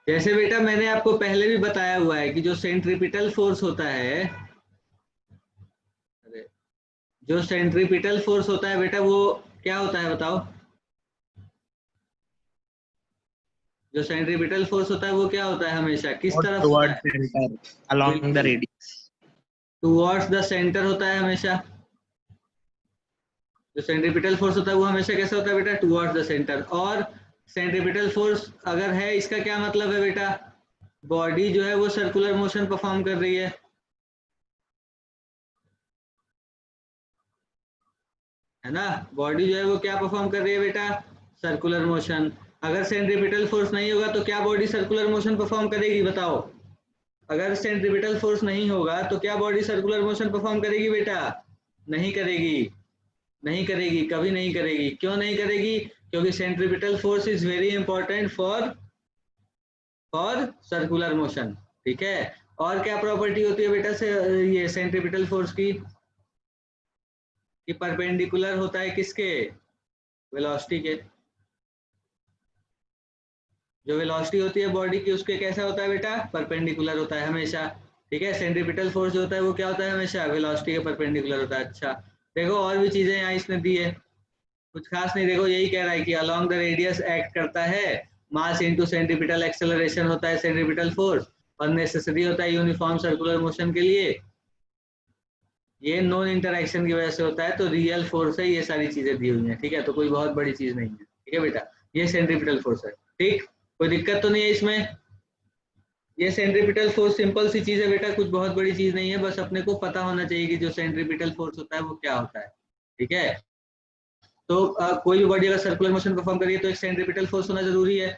जैसे बेटा मैंने आपको पहले भी बताया हुआ है कि जो सेंट्रीपिटल फोर्स होता है, जो सेंट्रीपिटल फोर्स होता है बेटा वो क्या होता है बताओ? जो सेंट्रीपिटल फोर्स होता है वो क्या होता है, हमेशा किस और तरफ होता टुवर्ड है? सेंटर अलोंग द बिल्कुल, रेडियस। टुवर्ड्स द सेंटर होता है हमेशा। जो सेंट्रीपिटल फोर्स होता है वो हमेशा कैसा होता है बेटा? Towards the centre. और सेंट्रीपिटल फोर्स अगर है, इसका क्या मतलब है बेटा? बॉडी जो है वो सर्कुलर मोशन परफॉर्म कर रही है ना? बॉडी जो है वो क्या परफॉर्म कर रही है बेटा? Circular motion. अगर सेंट्रीपिटल फोर्स नहीं होगा तो क्या बॉडी सर्कुलर मोशन परफॉर्म करेगी बताओ? अगर सेंट्रीपिटल फोर्स नहीं होगा तो क्या बॉडी सर्कुलर मोशन परफॉर्म करेगी बेटा? नहीं करेगी, नहीं करेगी, कभी नहीं करेगी। क्यों नहीं करेगी? क्योंकि centripetal force is very important for circular motion. ठीक है। और क्या प्रॉपर्टी होती है बेटा से ये सेंट्रीपिटल फोर्स की? कि परपेंडिकुलर होता है किसके? वेलोसिटी के। जो वेलोसिटी होती है बॉडी की उसके कैसा होता है बेटा? परपेंडिकुलर होता है हमेशा। ठीक है। सेंट्रीपिटल फोर्स जो होता है वो क्या होता है? हमेशा वेलोसिटी के परपेंडिकुलर होता है। अच्छा, देखो और भी चीजें यहाँ इसने दी है, कुछ खास नहीं। देखो यही कह रहा है कि अलोंग द रेडियस एक्ट करता है मास इनटू सेंट्रीपिटल एक्सेलरेशन होता है सेंट्रीपिटल फोर्स, और नेसेसरी होता है यूनिफॉर्म सर्कुलर मोशन के लिए। ये नॉन इंटरैक्शन की वजह से होता है, तो रियल फोर्स है। ये सारी चीजें दी हुई हैं। ठीक है, तो कोई बहुत बड़ी चीज नहीं है। ठीक है बेटा, ये सेंट्रीपिटल फोर्स है। ठीक, कोई दिक्कत तो नहीं है इसमें? ये सेंट्रीपिटल फोर्स सिंपल सी चीज है बेटा, कुछ बहुत बड़ी चीज नहीं है। बस अपने को पता होना चाहिए कि जो सेंट्रीपिटल फोर्स होता है वो क्या होता है। ठीक है। तो कोई भी बॉडी अगर सर्कुलर मोशन परफॉर्म करिए तो एक सेंट्रीपिटल फोर्स होना जरूरी है।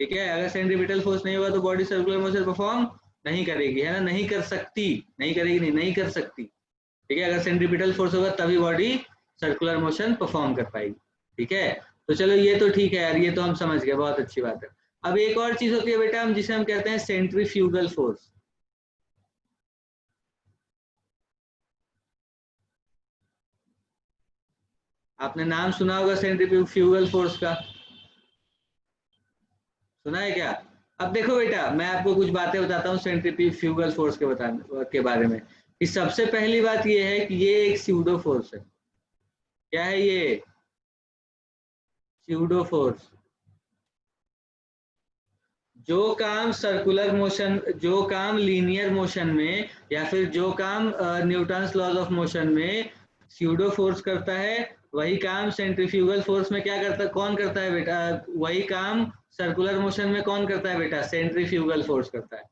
ठीक है। अगर सेंट्रीपिटल फोर्स नहीं होगा तो बॉडी सर्कुलर मोशन परफॉर्म नहीं करेगी, है ना? नहीं कर सकती, नहीं करेगी, नहीं, नहीं कर सकती। ठीक है। अगर सेंट्रीपिटल फोर्स होगा तभी बॉडी सर्कुलर मोशन परफॉर्म कर पाएगी। ठीक है। तो चलो ये तो ठीक है यार, ये तो हम समझ गए, बहुत अच्छी बात है। अब एक और चीज होती है बेटा, हम जिसे हम कहते हैं सेंट्रीफ्यूगल फोर्स। आपने नाम सुना होगा सेंट्रीफ्यूगल फोर्स का, सुना है क्या? अब देखो बेटा, मैं आपको कुछ बातें बताता हूँ सेंट्रीफ्यूगल फोर्स के बारे में। कि सबसे पहली बात ये है कि ये एक स्यूडो फोर्स है। क्या है ये? Pseudo force. जो काम सर्कुलर मोशन, जो काम लीनियर मोशन में, या फिर जो काम न्यूटन्स लॉज ऑफ मोशन में स्यूडो फोर्स करता है, वही काम सेंट्रीफ्यूगल फोर्स में क्या करता, कौन करता है बेटा? वही काम सर्कुलर मोशन में कौन करता है बेटा? सेंट्रीफ्यूगल फोर्स करता है।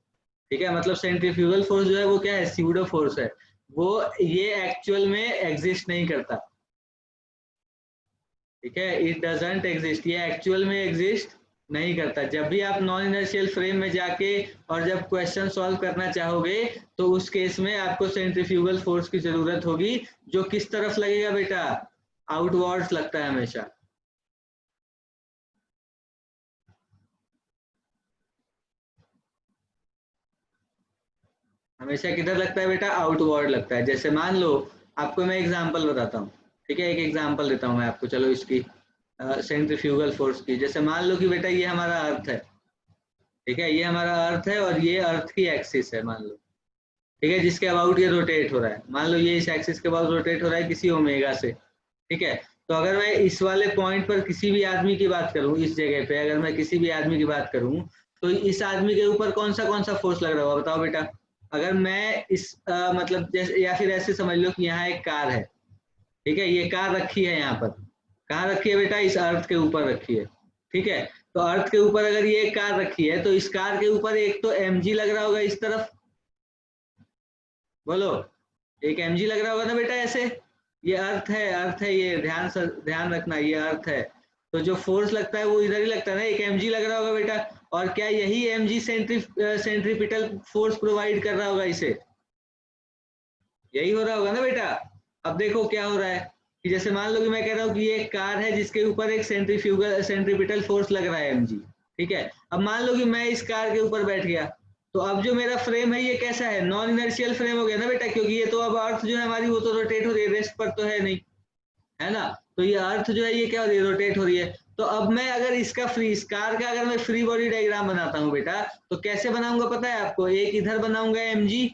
ठीक है। मतलब सेंट्रीफ्यूगल फोर्स जो है वो क्या है? स्यूडो फोर्स है। वो ये एक्चुअल में एग्जिस्ट नहीं करता। ठीक है। इट डजंट एग्जिस्ट, ये एक्चुअल में एग्जिस्ट नहीं करता। जब भी आप नॉन इनर्शियल फ्रेम में जाके और जब क्वेश्चन सॉल्व करना चाहोगे तो उस केस में आपको सेंट्रीफ्यूगल फोर्स की जरूरत होगी, जो किस तरफ लगेगा बेटा? आउटवर्ड्स लगता है हमेशा। हमेशा किधर लगता है बेटा? आउटवर्ड लगता है। जैसे मान लो, आपको मैं एग्जांपल बताता हूँ। ठीक है, एक एग्जांपल देता हूँ मैं आपको, चलो इसकी सेंट्रीफ्यूगल फोर्स की। जैसे मान लो कि बेटा ये हमारा अर्थ है। ठीक है, ये हमारा अर्थ है और ये अर्थ की एक्सिस है मान लो। ठीक है, जिसके अबाउट ये रोटेट हो रहा है। मान लो ये इस एक्सिस के अबाउट रोटेट हो रहा है किसी ओमेगा से। ठीक है। तो अगर मैं इस वाले पॉइंट पर किसी भी आदमी की बात करूं, इस जगह पे अगर मैं किसी भी आदमी की बात करूं, तो इस आदमी के ऊपर कौन सा फोर्स लग रहा होगा बताओ बेटा? अगर मैं इस मतलब जैसे, या फिर ऐसे समझ लो कि यहाँ एक कार है। ठीक है, ये कार रखी है यहाँ पर। कहाँ रखी है बेटा? इस अर्थ के ऊपर रखी है। ठीक है। तो अर्थ के ऊपर अगर ये कार रखी है तो इस कार के ऊपर एक तो mg लग रहा होगा इस तरफ, बोलो। एक mg लग रहा होगा ना बेटा ऐसे। ये अर्थ है, अर्थ है, ये ध्यान रखना, ये अर्थ है। तो जो फोर्स लगता है वो इधर ही लगता है ना, एक mg लग रहा होगा बेटा। और क्या यही mg सेंट्रीपिटल फोर्स प्रोवाइड कर रहा होगा इसे? यही हो रहा होगा ना बेटा। अब देखो क्या हो रहा है कि जैसे मान लो कि मैं कह रहा हूँ कि ये एक कार है जिसके ऊपर एक सेंट्रीपिटल फोर्स लग रहा है mg। ठीक है। अब मान लो कि मैं इस कार के ऊपर बैठ गया, तो अब जो मेरा फ्रेम है ये कैसा है? नॉन इनर्शियल फ्रेम हो गया ना बेटा, क्योंकि ये तो अब अर्थ जो है हमारी वो तो रोटेट हो रही है, रेस्ट पर तो है नहीं, है ना? तो ये अर्थ जो है ये क्या हो रही है? रोटेट हो रही है। तो अब मैं अगर इसका फ्री कार का अगर मैं फ्री बॉडी डायग्राम बनाता हूँ बेटा, तो कैसे बनाऊंगा पता है आपको? एक इधर बनाऊंगा mg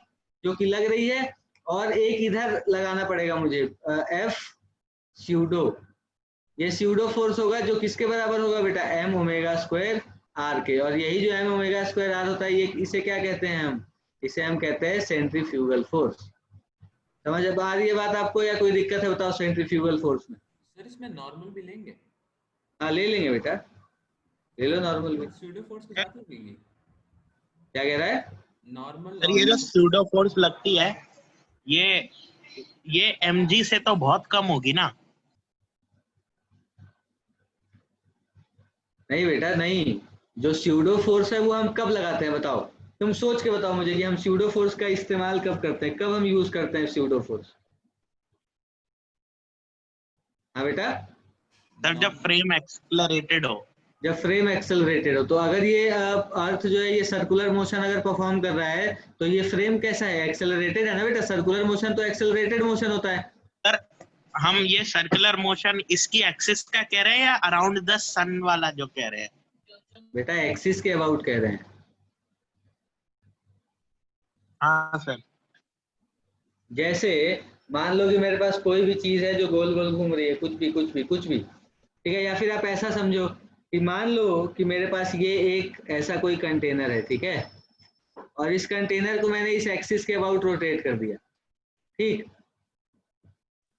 जो कि लग रही है, और एक इधर लगाना पड़ेगा मुझे F स्यूडो। ये स्यूडो फोर्स होगा जो किसके बराबर होगा बेटा? m ओमेगा स्क्वायर r के। और यही जो m ओमेगा स्क्वायर r होता है, ये इसे क्या कहते हैं हम? इसे हम कहते हैं सेंट्रीफ्यूगल फोर्स। समझ अब आ रही है बात आपको, या कोई दिक्कत है बताओ सेंट्रीफ्यूगल फोर्स में? सर इसमें नॉर्मल भी लेंगे? हाँ ले लेंगे बेटा, ले लो नॉर्मल भी। स्यूडो फोर्स के साथ लगेगी? क्या कह रहा है? नॉर्मल सर ये जो स्यूडो फोर्स लगती है, ये mg से तो बहुत कम होगी ना? नहीं बेटा नहीं, जो स्यूडो फोर्स है वो हम कब लगाते हैं बताओ? तुम सोच के बताओ मुझे कि हम स्यूडो फोर्स का इस्तेमाल कब करते हैं, कब हम यूज करते हैं स्यूडो फोर्स? हाँ बेटा, सर जब फ्रेम एक्सेलरेटेड हो। जब फ्रेम एक्सेलरेटेड हो। तो अगर ये अर्थ जो है ये सर्कुलर मोशन अगर परफॉर्म कर रहा है, तो ये फ्रेम कैसा है? एक्सेलरेटेड है ना बेटा। सर्कुलर मोशन तो एक्सेलरेटेड मोशन होता है। सर हम ये सर्कुलर मोशन इसकी एक्सिस का कह रहे हैं या अराउंड द सन वाला जो कह रहे हैं? बेटा एक्सिस के अबाउट कह रहे हैं। हाँ सर। जैसे मान लो कि मेरे पास कोई भी चीज है जो गोल गोल घूम रही है, कुछ भी कुछ भी कुछ भी, ठीक है? या फिर आप ऐसा समझो कि मान लो कि मेरे पास ये एक ऐसा कोई कंटेनर है, ठीक है? और इस कंटेनर को मैंने इस एक्सिस के अबाउट रोटेट कर दिया, ठीक?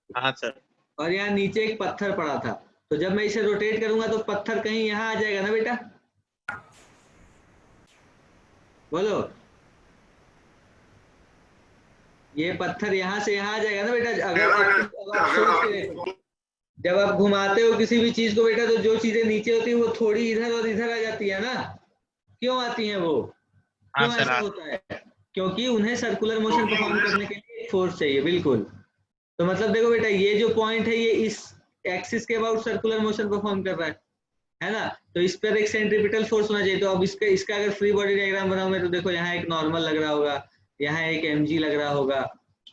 हाँ सर। और यहाँ नीचे एक पत्थर पड़ा था, तो जब मैं इसे रोटेट करूंगा तो पत्थर कहीं यहाँ आ जाएगा ना बेटा? बोलो, ये पत्थर यहाँ से यहाँ आ जाएगा ना बेटा? अगर आप सोच के देखो, जब आप घुमाते हो किसी भी चीज को बेटा, तो जो चीजें नीचे होती है वो थोड़ी इधर और इधर आ जाती है ना? क्यों आती हैं वो? हाँ क्यों सर। ऐसा होता है? क्योंकि उन्हें सर्कुलर मोशन परफॉर्म करने के लिए फोर्स चाहिए। बिल्कुल। तो मतलब देखो बेटा, ये जो पॉइंट है ये इस एक्सिस के अबाउट सर्कुलर मोशन परफॉर्म कर रहा है ना? तो इस पर एक सेंट्रीपिटल फोर्स होना चाहिए। तो अब इसका अगर फ्री बॉडी डायग्राम बनाऊं मैं, तो देखो यहाँ एक नॉर्मल लग रहा होगा, यहाँ एक mg लग रहा होगा,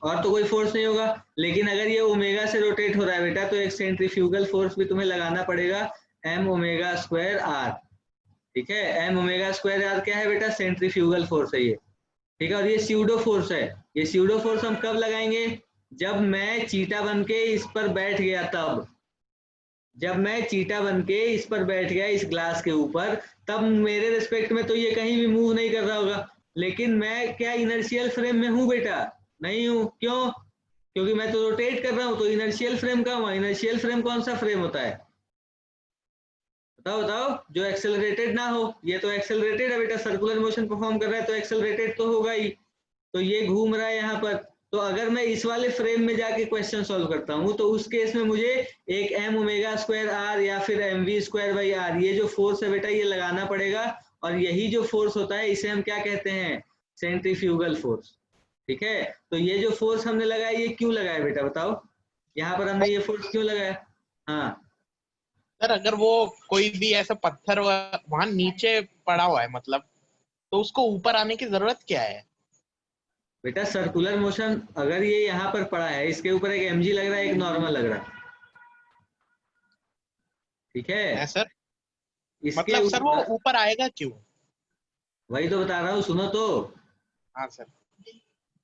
और तो कोई फोर्स नहीं होगा। लेकिन अगर ये ओमेगा से रोटेट हो रहा है बेटा, तो एक सेंट्रीफ्यूगल फोर्स भी तुम्हें लगाना पड़ेगा, m ओमेगा स्क्वायर r। ठीक है, m ओमेगा स्क्वायर r क्या है बेटा? सेंट्रीफ्यूगल फोर्स है ये, ठीक है? और ये स्यूडो फोर्स है। ये स्यूडो फोर्स हम कब लगाएंगे? जब मैं चीटा बन के इस पर बैठ गया तब। जब मैं चीटा बन के इस पर बैठ गया इस ग्लास के ऊपर, तब मेरे रिस्पेक्ट में तो ये कहीं भी मूव नहीं कर रहा होगा। लेकिन मैं क्या इनर्शियल फ्रेम में हूँ बेटा? नहीं हूँ। क्यों? क्योंकि मैं तो रोटेट कर रहा हूँ। तो इनर्शियल फ्रेम कहाँ हुआ? इनर्शियल फ्रेम कौन सा फ्रेम होता है? बताओ बताओ, जो एक्सेलरेटेड ना हो। ये तो एक्सेलरेटेड है बेटा, सर्कुलर मोशन परफॉर्म कर रहा है तो एक्सेलरेटेड तो होगा ही। तो ये घूम रहा है यहाँ पर। तो अगर मैं इस वाले फ्रेम में जाके क्वेश्चन सॉल्व करता हूँ, तो उस केस में मुझे एक m ओमेगा स्क्वायर r या फिर mv स्क्वायर बाई r, ये जो फोर्स है बेटा ये लगाना पड़ेगा। और यही जो फोर्स होता है इसे हम क्या कहते हैं? Centrifugal force. ठीक है? तो ये जो फोर्स हमने लगाया, ये क्यों लगाया बेटा बताओ? यहाँ पर हमने ये फोर्स क्यों लगाया? हाँ सर अगर वो कोई भी ऐसा पत्थर वहां नीचे पड़ा हुआ है मतलब, तो उसको ऊपर आने की जरूरत क्या है? बेटा, सर्कुलर मोशन अगर ये यहाँ पर पड़ा है, इसके ऊपर एक mg लग रहा है, एक नॉर्मल लग रहा है, ठीक है? सर इसके मतलब सर वो ऊपर, ऊपर आएगा क्यों? वही तो बता रहा हूँ, सुनो तो। हाँ सर।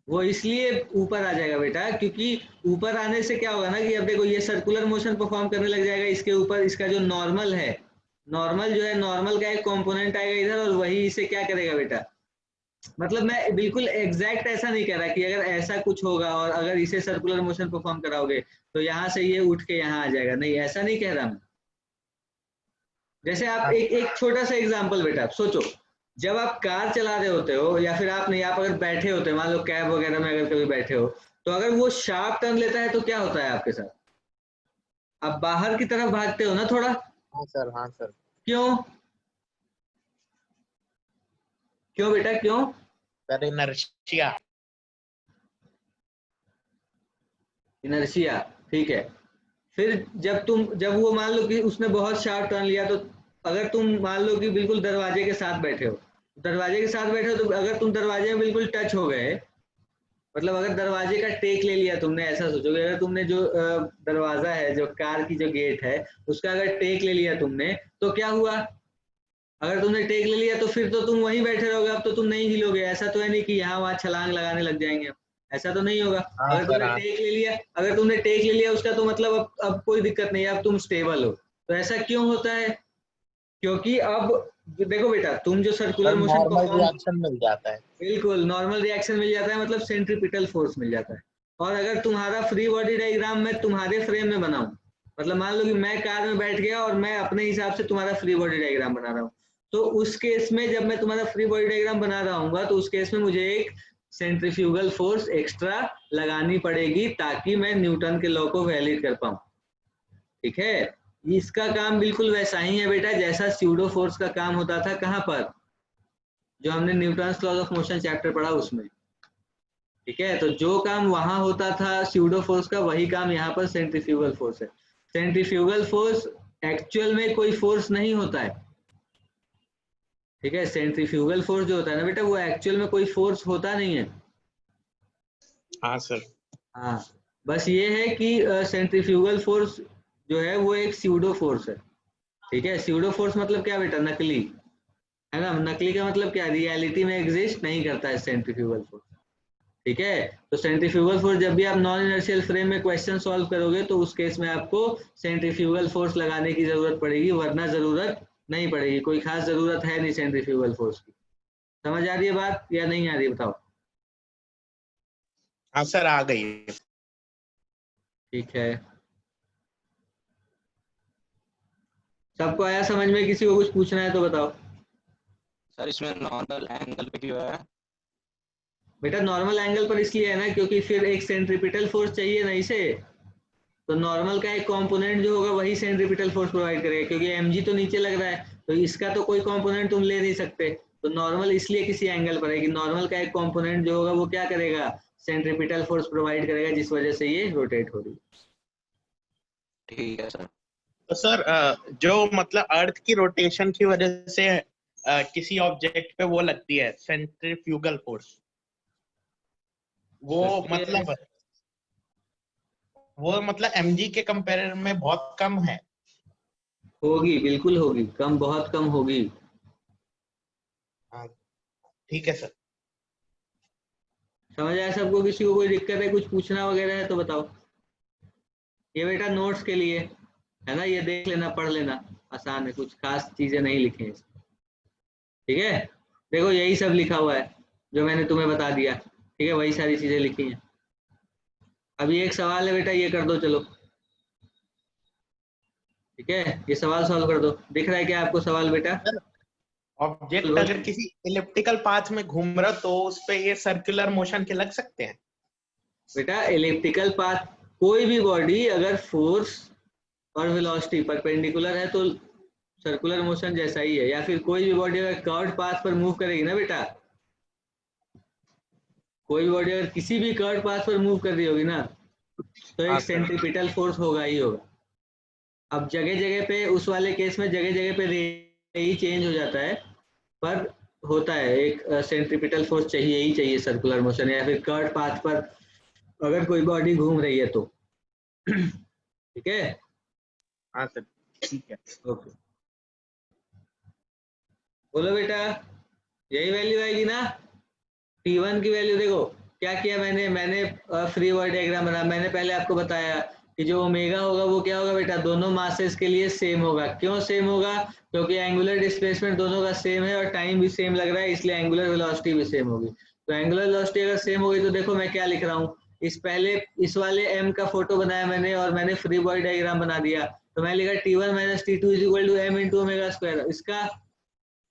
वो इसलिए ऊपर आ जाएगा बेटा, क्योंकि ऊपर आने से क्या होगा ना कि अब देखो ये सर्कुलर मोशन परफॉर्म करने लग जाएगा इसके ऊपर। इसका जो नॉर्मल है, नॉर्मल जो है, नॉर्मल का एक कंपोनेंट आएगा इधर, और वही इसे क्या करेगा बेटा? मतलब मैं बिल्कुल एग्जैक्ट ऐसा नहीं कह रहा कि अगर ऐसा कुछ होगा और अगर इसे सर्कुलर मोशन परफॉर्म कराओगे तो यहाँ से ये उठ के यहाँ आ जाएगा, नहीं, ऐसा नहीं कह रहा मैं। जैसे आप एक छोटा सा एग्जांपल बेटा, आप सोचो, जब आप कार चला रहे होते हो, या फिर आप नहीं, आप अगर बैठे होते हो, मान लो कैब वगैरह में अगर कभी बैठे हो, तो अगर वो शार्प टर्न लेता है तो क्या होता है आपके साथ? आप बाहर की तरफ भागते हो ना थोड़ा। हाँ सर। हाँ सर। क्यों? क्यों बेटा, क्यों? Sir inertia. इनर्शिया, ठीक है। फिर जब वो मान लो कि उसने बहुत शार्प टर्न लिया, तो अगर तुम मान लो कि बिल्कुल दरवाजे के साथ बैठे हो, तो अगर तुम दरवाजे में बिल्कुल टच हो गए, मतलब अगर दरवाजे का टेक ले लिया तुमने, ऐसा सोचोगे अगर तुमने जो दरवाजा है, जो कार की जो गेट है, उसका अगर टेक ले लिया तुमने, तो क्या हुआ? अगर तुमने टेक ले लिया तो फिर तो तुम वहीं बैठे रहोगे, अब तो तुम नहीं हिलोगे। ऐसा तो है नहीं कि यहाँ वहां छलांग लगाने लग जाएंगे, ऐसा तो नहीं होगा। हाँ अगर सर तुमने हाँ। टेक ले लिया, अगर तुमने टेक ले लिया उसका, तो मतलब अब कोई दिक्कत नहीं है, अब तुम स्टेबल हो। तो ऐसा क्यों होता है? क्योंकि अब देखो बेटा, तुम जो circular sir motion normal perform, reaction मिल जाता है। बिल्कुल नॉर्मल रिएक्शन मिल जाता है, मतलब सेंट्रीपिटल फोर्स मिल जाता है। और अगर तुम्हारा फ्री बॉडी डायग्राम मैं तुम्हारे फ्रेम में बनाऊं, मतलब मान लो कि मैं कार में बैठ गया और मैं अपने हिसाब से तुम्हारा फ्री बॉडी डायग्राम बना रहा हूँ, तो उस केस में जब मैं तुम्हारा फ्री बॉडी डायग्राम बना रहा हूँ, तो उस केस में मुझे एक सेंट्रीफ्यूगल फोर्स एक्स्ट्रा लगानी पड़ेगी, ताकि मैं न्यूटन के लॉ को वैलिड कर पाऊं। ठीक है, इसका काम बिल्कुल वैसा ही है बेटा, जैसा स्यूडो फोर्स का काम होता था। कहाँ पर? जो हमने Newton's laws of motion chapter पढ़ा उसमें। ठीक है, तो जो काम वहां होता था स्यूडो फोर्स का, वही काम यहाँ पर सेंट्रीफ्यूगल फोर्स है। सेंट्रीफ्यूगल फोर्स एक्चुअल में कोई फोर्स नहीं होता है। ठीक है, सेंट्रीफ्यूगल फोर्स जो होता है ना बेटा, वो एक्चुअल में कोई फोर्स होता नहीं है। हाँ सर। हाँ, बस ये है कि सेंट्रीफ्यूगल फोर्स जो है वो एक स्यूडो फोर्स है। ठीक है, स्यूडो फोर्स मतलब क्या बेटा? नकली, है ना। नकली का मतलब क्या? रियलिटी में एग्जिस्ट नहीं करता है सेंट्रीफ्यूगल फोर्स। ठीक है, तो सेंट्रीफ्यूगल फोर्स जब भी आप नॉन इनर्शियल फ्रेम में क्वेश्चन सॉल्व करोगे, तो उस केस में आपको सेंट्रीफ्यूगल फोर्स लगाने की जरूरत पड़ेगी, वरना जरूरत नहीं पड़ेगी। कोई खास जरूरत है नहीं सेंट्रीफ्यूगल फोर्स की। समझ आ रही है बात या नहीं आ रही है, बताओ। हाँ सर आ गई। ठीक है, सबको आया समझ में? किसी को कुछ पूछना है तो बताओ। सर इसमें नॉर्मल एंगल पे क्यों है? बेटा नॉर्मल एंगल पर इसलिए है ना, क्योंकि फिर एक सेंट्रीपिटल फोर्स चाहिए ना इसे, तो नॉर्मल का एक कंपोनेंट जो होगा वही सेंट्रीपिटल फोर्स प्रोवाइड करेगा, क्योंकि mg तो नीचे लग रहा है, तो इसका तो कोई कंपोनेंट तुम ले नहीं सकते। तो नॉर्मल इसलिए किसी एंगल पर है कि नॉर्मल का एक कंपोनेंट जो होगा वो क्या करेगा? सेंट्रीपिटल फोर्स प्रोवाइड करेगा, जिस वजह से ये रोटेट हो रही है। ठीक है सर। तो सर जो मतलब अर्थ की रोटेशन की वजह से किसी ऑब्जेक्ट पे वो लगती है सेंट्रीफ्यूगल फोर्स, वो मतलब mg के कंपेयर में बहुत कम है। होगी, बिल्कुल होगी, कम, बहुत कम होगी। हाँ ठीक है सर। समझ आया सबको? किसी को कोई दिक्कत है, कुछ पूछना वगैरह है तो बताओ। ये बेटा नोट्स के लिए है ना, ये देख लेना, पढ़ लेना, आसान है, कुछ खास चीजें नहीं लिखे हैं इसमें। ठीक है, देखो यही सब लिखा हुआ है जो मैंने तुम्हें बता दिया। ठीक है, वही सारी चीजें लिखी हैं। अभी एक सवाल है बेटा, ये कर दो चलो। ठीक है, ये सवाल सॉल्व कर दो। दिख रहा है क्या आपको सवाल बेटा? ऑब्जेक्ट अगर किसी इलिप्टिकल पाथ में घूम रहा तो उस पे ये सर्कुलर मोशन के लग सकते हैं? बेटा एलिप्टिकल पाथ, कोई भी बॉडी अगर फोर्स और वेलोसिटी परपेंडिकुलर है तो सर्कुलर मोशन जैसा ही है। या फिर कोई भी बॉडी अगर कर्व्ड पाथ पर मूव करेगी ना बेटा, कोई भी बॉडी अगर किसी भी कर्व्ड पाथ पर मूव कर रही होगी ना, तो हाँ एक सर। सेंट्रीपिटल फोर्स होगा ही होगा। अब जगह जगह पे, उस वाले केस में जगह जगह पे ही चेंज हो जाता है, पर होता है एक सेंट्रीपिटल फोर्स चाहिए ही चाहिए सर्कुलर मोशन, या फिर कर्व्ड पाथ पर अगर कोई बॉडी घूम रही है तो। ठीक है, हाँ सर ठीक है। ओके, बोलो बेटा, यही वैल्यू आएगी ना? T1 की वैल्यू देखो, क्या किया मैंने फ्री बॉडी डायग्राम बना। मैंने पहले आपको बताया कि जो ओमेगा होगा वो क्या होगा बेटा? दोनों मासेस के लिए सेम होगा। क्यों सेम होगा? क्योंकि एंगुलर डिस्प्लेसमेंट दोनों का सेम है और टाइम भी सेम लग रहा है, इसलिए एंगुलर वेलोसिटी भी सेम होगी। तो एंगुलर वेलोसिटी अगर सेम होगी तो देखो मैं क्या लिख रहा हूँ, इस वाले m का फोटो बनाया मैंने और मैंने फ्री बॉडी डायग्राम बना दिया, तो मैं लिखा T1 minus T2 is equal to m into omega square.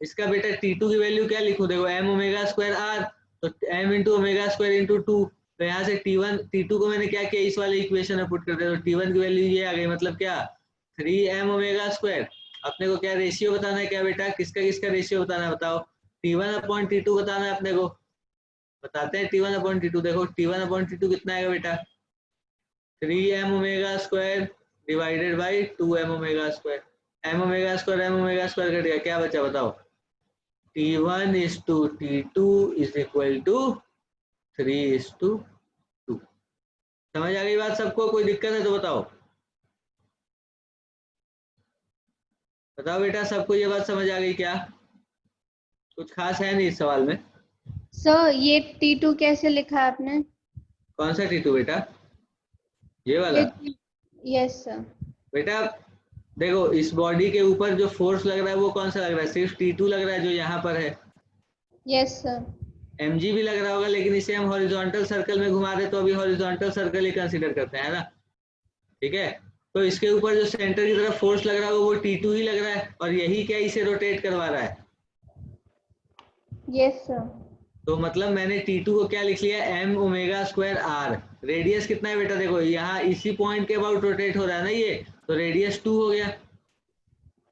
इसका बेटा T2 की वैल्यू क्या लिखूं? देखो m ओमेगा स्क्वायर r, तो m into omega square into 2। तो यहाँ से T2 को मैंने क्या किया, इस वाले इक्वेशन में पुट कर दिया, तो T1 की वैल्यू ये आ गई। मतलब क्या? 3m omega square. अपने को क्या रेशियो बताना है क्या बेटा? किसका किसका रेशियो बताना है बताओ? T1 अपॉन T2 बताना है अपने को। बताते हैं T1 अपॉन T2। देखो T1 अपॉन T2 कितना आएगा बेटा? 3m omega square divided by 2m omega square. m omega square cut गया, क्या बचा बताओ? T1 is to T2 is equal to 3:2। समझ आ गई बात सबको? कोई दिक्कत है तो बताओ, बताओ बेटा, सबको ये बात समझ आ गई क्या? कुछ खास है नहीं इस सवाल में। सर ये T2 कैसे लिखा है आपने? कौन सा T2 बेटा? ये वाला? Yes sir. बेटा देखो, इस बॉडी के ऊपर जो फोर्स लग रहा है वो कौन सा लग रहा है? सिर्फ T2 लग रहा है जो यहाँ पर है। Yes sir. mg भी लग रहा होगा, लेकिन इसे हम हॉरिजॉन्टल सर्कल में घुमा रहे तो अभी हॉरिजॉन्टल सर्कल ही कंसीडर करते हैं ना, ठीक है। तो इसके ऊपर जो सेंटर की तरफ फोर्स लग रहा है वो T2 ही लग रहा है, और यही क्या इसे रोटेट करवा रहा है? Yes sir. तो मतलब मैंने T2 को क्या लिख लिया? m omega square r। Radius कितना है बेटा? देखो यहाँ इसी पॉइंट के अबाउट रोटेट हो रहा है ना ये, तो रेडियस 2 हो गया।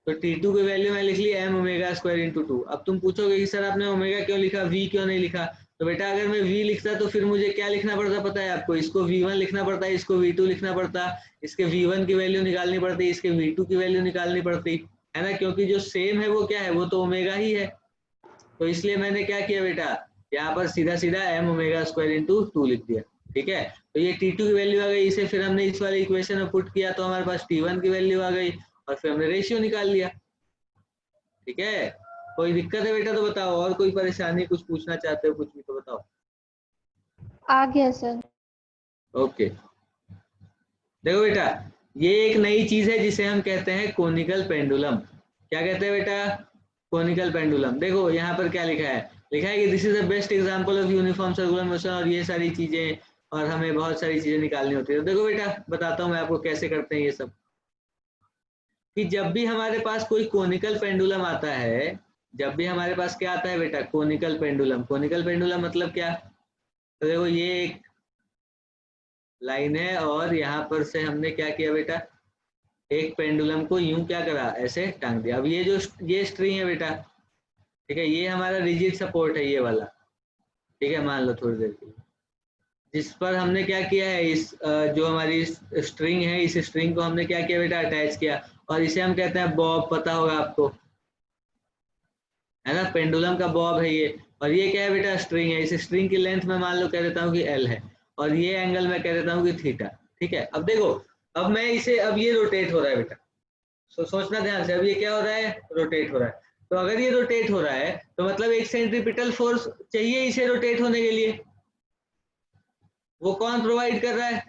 तो T2 की वैल्यू मैं लिख ली m ओमेगा स्क्वायर इंटू 2। अब तुम पूछोगे कि सर आपने ओमेगा क्यों लिखा, v क्यों नहीं लिखा? तो बेटा अगर मैं v लिखता तो फिर मुझे क्या लिखना पड़ता पता है आपको? इसको v1 लिखना पड़ता है, इसको v2 लिखना पड़ता, इसके v1 की वैल्यू निकालनी पड़ती, इसके v2 की वैल्यू निकालनी पड़ती, है ना, क्योंकि जो सेम है वो क्या है? वो तो ओमेगा ही है। तो इसलिए मैंने क्या किया बेटा, यहाँ पर सीधा सीधा m ओमेगा स्क्वायर इंटू 2 लिख दिया, ठीक है। तो ये T2 की वैल्यू आ गई, इसे फिर हमने इस वाले इक्वेशन में पुट किया तो हमारे पास T1 की वैल्यू आ गई, और फिर हमने रेशियो निकाल लिया, ठीक है। कोई दिक्कत है बेटा तो बताओ, और कोई परेशानी, कुछ पूछना चाहते हो कुछ भी तो बताओ। आ गया सर। ओके, देखो बेटा, ये एक नई चीज है जिसे हम कहते हैं कोनिकल पेंडुलम। क्या कहते हैं बेटा? Conical pendulum. देखो यहाँ पर क्या लिखा है, लिखा है कि this is the best example of uniform circular motion, और ये सारी चीजें, और हमें बहुत सारी चीजें निकालनी होती है। तो देखो बेटा बताता हूँ मैं आपको कैसे करते हैं ये सब। कि जब भी हमारे पास कोई कोनिकल पेंडुलम आता है, जब भी हमारे पास क्या आता है बेटा? Conical pendulum. कोनिकल पेंडुलम मतलब क्या? तो देखो ये एक लाइन है, और यहाँ पर से हमने क्या किया बेटा? एक पेंडुलम को यूं क्या करा, ऐसे टांग दिया। अब ये स्ट्रिंग है बेटा, ठीक है, ये हमारा रिजिड सपोर्ट है ये वाला, ठीक है, मान लो थोड़ी देर के लिए, जिस पर हमने क्या किया है, इस जो हमारी स्ट्रिंग है, इस स्ट्रिंग को हमने क्या किया बेटा? अटैच किया, और इसे हम कहते हैं बॉब। पता होगा आपको, है ना, पेंडुलम का बॉब है ये। और ये क्या है बेटा? स्ट्रिंग है। इस स्ट्रिंग की लेंथ में मान लो कह देता हूँ कि L है, और ये एंगल मैं कह देता हूँ कि थीटा, ठीक है। अब देखो, अब मैं इसे, अब ये रोटेट हो रहा है बेटा, सोचना ध्यान से, अब ये क्या हो रहा है? रोटेट हो रहा है। तो अगर ये रोटेट हो रहा है तो मतलब एक सेंट्रीपिटल फोर्स चाहिए इसे रोटेट होने के लिए। वो कौन प्रोवाइड कर रहा है?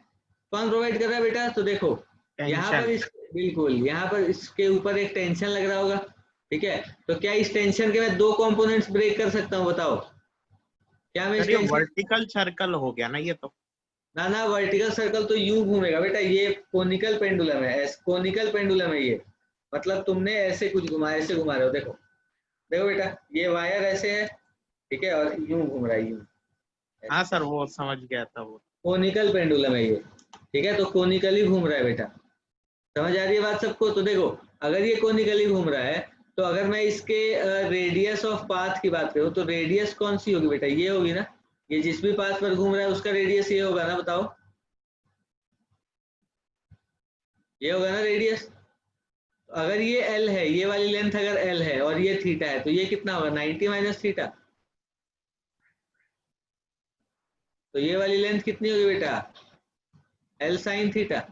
कौन प्रोवाइड कर रहा है बेटा? तो देखो यहाँ पर बिल्कुल यहाँ पर इसके ऊपर एक टेंशन लग रहा होगा, ठीक है। तो क्या इस टेंशन के मैं दो कंपोनेंट्स ब्रेक कर सकता हूँ? बताओ, क्या मैं इस टेंशन? वर्टिकल सर्कल हो गया ना ये तो। ना वर्टिकल सर्कल तो यूं घूमेगा बेटा, ये कोनिकल पेंडुलम है, कोनिकल पेंडुलम है ये। मतलब तुमने ऐसे कुछ घुमाया, ऐसे घुमा रहे हो, देखो देखो बेटा, ये वायर ऐसे है, ठीक है, और यूं घूम रहा है यूं। हाँ सर वो समझ गया था वो। कोनिकल पेंडुलम है ये, ठीक है। तो कोनिकली घूम रहा है बेटा, समझ आ रही है बात सबको? तो देखो अगर ये कोनिकली घूम रहा है, तो अगर मैं इसके रेडियस ऑफ पाथ की बात करूं तो रेडियस कौन सी होगी बेटा? ये होगी ना, ये जिस भी पाथ पर घूम रहा है उसका रेडियस ये होगा ना, बताओ, ये होगा ना रेडियस। अगर ये L है, ये वाली लेंथ अगर L है और ये थीटा है, तो ये कितना होगा? 90 माइनस थीटा। तो ये वाली लेंथ कितनी होगी बेटा? L sine theta.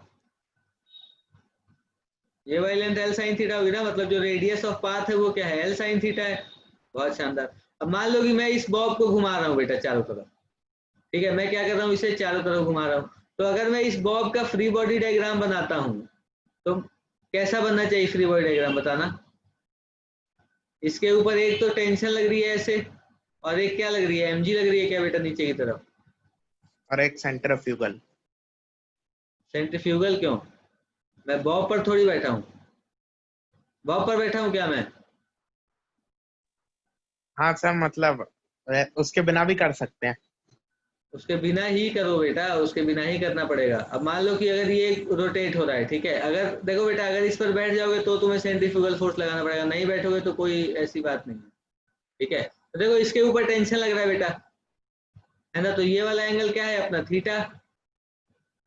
ये वाली लेंथ L साइन थीटा होगी ना, मतलब जो रेडियस ऑफ पाथ है वो क्या है? L साइन थीटा है। बहुत शानदार। अब मान लो कि मैं इस बॉब को घुमा रहा हूँ बेटा चारों तरफ, ठीक है, मैं क्या कर रहा हूँ? इसे चारों तरफ घुमा रहा हूँ। तो अगर मैं इस बॉब का फ्री बॉडी डायग्राम बनाता हूँ तो कैसा बनना चाहिए फ्री बॉडी डायग्राम? बताना। इसके ऊपर एक तो टेंशन लग रही है ऐसे, और एक क्या लग रही है? mg लग रही है क्या बेटा नीचे की तरफ? और एक सेंट्रीफ्यूगल। सेंट्रीफ्यूगल क्यों? मैं बॉब पर थोड़ी बैठा हूँ, बॉब पर बैठा हूँ क्या मैं? हाँ सर मतलब उसके बिना भी कर सकते हैं। उसके बिना ही करो बेटा, उसके बिना ही करना पड़ेगा। अब मान लो कि अगर ये रोटेट हो रहा है, ठीक है, अगर देखो बेटा अगर इस पर बैठ जाओगे तो तुम्हें सेंट्रीफ्यूगल फोर्स लगाना पड़ेगा, नहीं बैठोगे तो कोई ऐसी बात नहीं है, ठीक है। तो देखो इसके ऊपर टेंशन लग रहा है बेटा, है ना, तो ये वाला एंगल क्या है अपना? थीटा।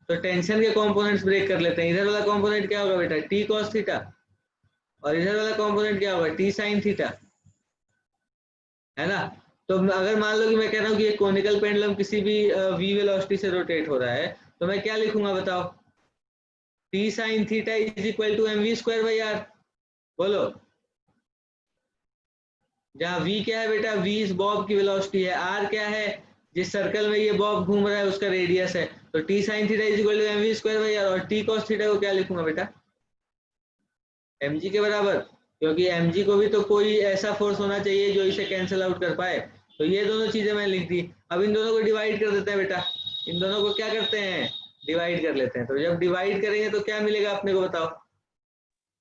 तो टेंशन के कंपोनेंट्स ब्रेक कर लेते हैं। इधर वाला कंपोनेंट क्या होगा बेटा? टी कॉस थीटा, और इधर वाला कंपोनेंट क्या होगा? टी साइन थीटा, है ना। तो अगर मान लो कि मैं कह रहा हूँ कि एक कोनिकल पेंडुलम किसी भी v वेलोसिटी से रोटेट हो रहा है, तो मैं क्या लिखूंगा बताओ? t sin theta is equal to mv square by R. बोलो, जहाँ v क्या है बेटा? v इस बॉब की वेलोसिटी है, r क्या है? जिस सर्कल में ये बॉब घूम रहा है उसका रेडियस है। तो t sin theta is equal to mv square by R, और t cos थीटा को क्या लिखूंगा बेटा? mg के बराबर, क्योंकि mg को भी तो कोई ऐसा फोर्स होना चाहिए जो इसे कैंसिल आउट कर पाए। तो ये दोनों चीजें मैंने लिख दी। अब इन दोनों को डिवाइड कर देते हैं बेटा, इन दोनों को क्या करते हैं? डिवाइड कर लेते हैं। तो जब डिवाइड करेंगे तो क्या मिलेगा अपने को बताओ?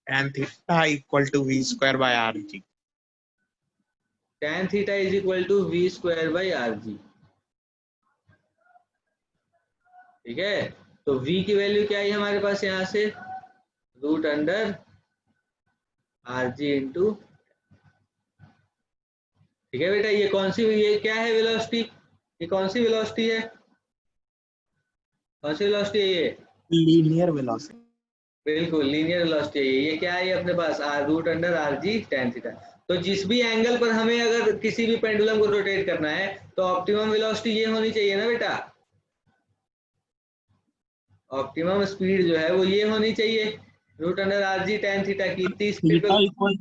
tan theta equal to v square by R G. tan theta is equal to v square by R G. ठीक है, तो v की वैल्यू क्या है हमारे पास यहाँ से? Root under R G into. ठीक है बेटा, ये कौन सी, ये क्या है वेलोसिटी? ये कौन सी वेलोसिटी है? कौन सी वेलोसिटी है ये? Linear velocity. बिल्कुल लीनियर वेलोसिटी है ये क्या है अपने पास? R root under R G tan theta. तो जिस भी एंगल पर हमें अगर किसी भी पेंडुलम को रोटेट करना है तो ऑप्टिमम वेलोसिटी ये होनी चाहिए ना बेटा, ऑप्टिमम स्पीड जो है वो ये होनी चाहिए, root under R G tan theta की। इतनी speed theta equal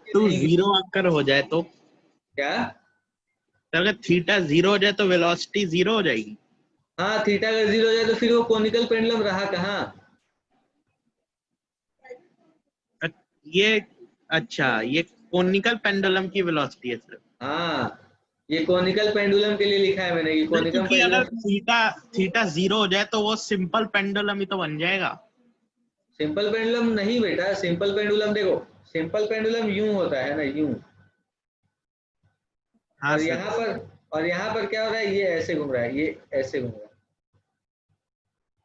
to zero अगर हो जाए तो क्या? अगर थीटा जीरो हो जाए तो वेलोसिटी जीरो हो जाएगी। हाँ, थीटा अगर जीरो हो जाए तो फिर वो कोनिकल पेंडुलम रहा कहाँ? ये अच्छा, ये कोनिकल पेंडुलम की वेलोसिटी है सर। हाँ, ये कोनिकल पेंडुलम के लिए लिखा है मैंने कि कोनिकल क्योंकि अगर पेंडुलम। थीटा जीरो हो जाए तो वो सिंपल पेंडुलम ही तो बन जाएगा। सिंपल पेंडुलम नहीं बेटा, सिंपल पेंडुलम देखो, सिंपल पेंडुलम यूं होता है ना, यूं। हाँ और सर। यहाँ पर, और यहाँ पर क्या हो रहा है? ये ऐसे घूम रहा है, ये ऐसे घूम रहा है।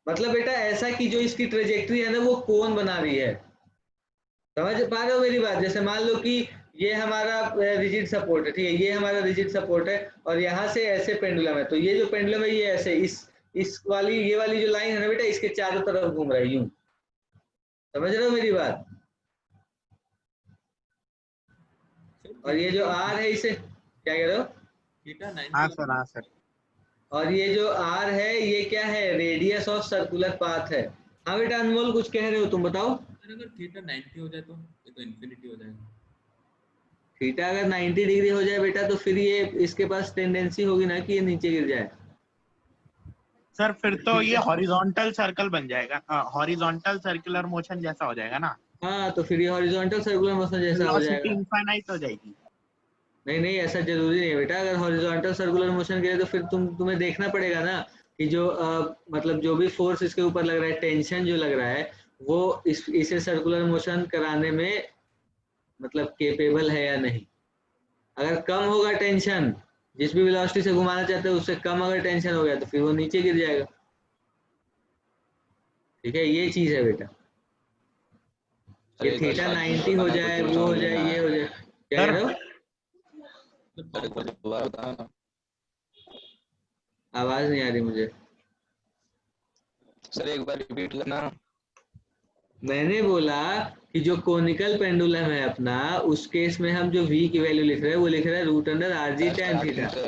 मतलब बेटा ऐसा कि जो इसकी ट्रेजेक्टरी है ना वो कोन बना रही है। समझ पा रहे हो मेरी बात? जैसे मान लो कि ये हमारा रिजिड सपोर्ट है, ठीक है, ये हमारा रिजिड सपोर्ट है, और यहाँ से ऐसे पेंडुलम है, तो ये जो पेंडुलम है ये ऐसे इस वाली, ये वाली जो लाइन है ना बेटा, इसके चारों तरफ घूम रहा है यूं। समझ रहे हो मेरी बात? और ये जो आर है इसे क्या कह रहे हो? थीटा हाँ 90 सर, हाँ सर। और ये जो आर है ये क्या है? रेडियस ऑफ सर्कुलर पाथ है। हाँ बेटा अनमोल कुछ कह रहे हो तुम, बताओ। अगर थीटा 90 हो जाए तो ये तो इन्फिनिटी हो जाएगा। थीटा अगर 90 डिग्री हो जाए बेटा तो फिर ये इसके पास टेंडेंसी होगी ना कि ये नीचे गिर जाए। सर फिर तो ये हॉरिजॉन्टल सर्कल बन जाएगा, हॉरिजॉन्टल सर्कुलर मोशन जैसा हो जाएगा ना। हाँ, तो फिर ये हॉरिजॉन्टल सर्कुलर मोशन जैसा हो वेलोसिटी जाएगा। इनफाइनाइट हो जाएगी। नहीं नहीं, ऐसा जरूरी नहीं है बेटा। अगर हॉरिजॉन्टल सर्कुलर मोशन के लिए तो फिर तुम्हें देखना पड़ेगा ना कि जो मतलब जो भी फोर्स इसके ऊपर लग रहा है, टेंशन जो लग रहा है, वो इसे सर्कुलर मोशन कराने में मतलब केपेबल है या नहीं। अगर कम होगा टेंशन, जिस भी वेलोसिटी से घुमाना चाहते हो उससे कम अगर टेंशन हो गया तो फिर वो नीचे गिर जाएगा। ठीक है, ये चीज है बेटा। सर ये एक बार थीटा शायद 90 हो बताना, जाए, कुछ वो हो समझ में जाए, ना ये आया। हो जाए, क्या कह सर रहे हो? सर एक बार दोबारा बताना। आवाज नहीं आ रही मुझे। सर एक बार रिपीट करना। मैंने बोला कि जो कोनिकल पेंडुलम है अपना, उस केस में हम जो v की वैल्यू लिख रहे हैं वो लिख रहे हैं root under R G tan starting theta. से।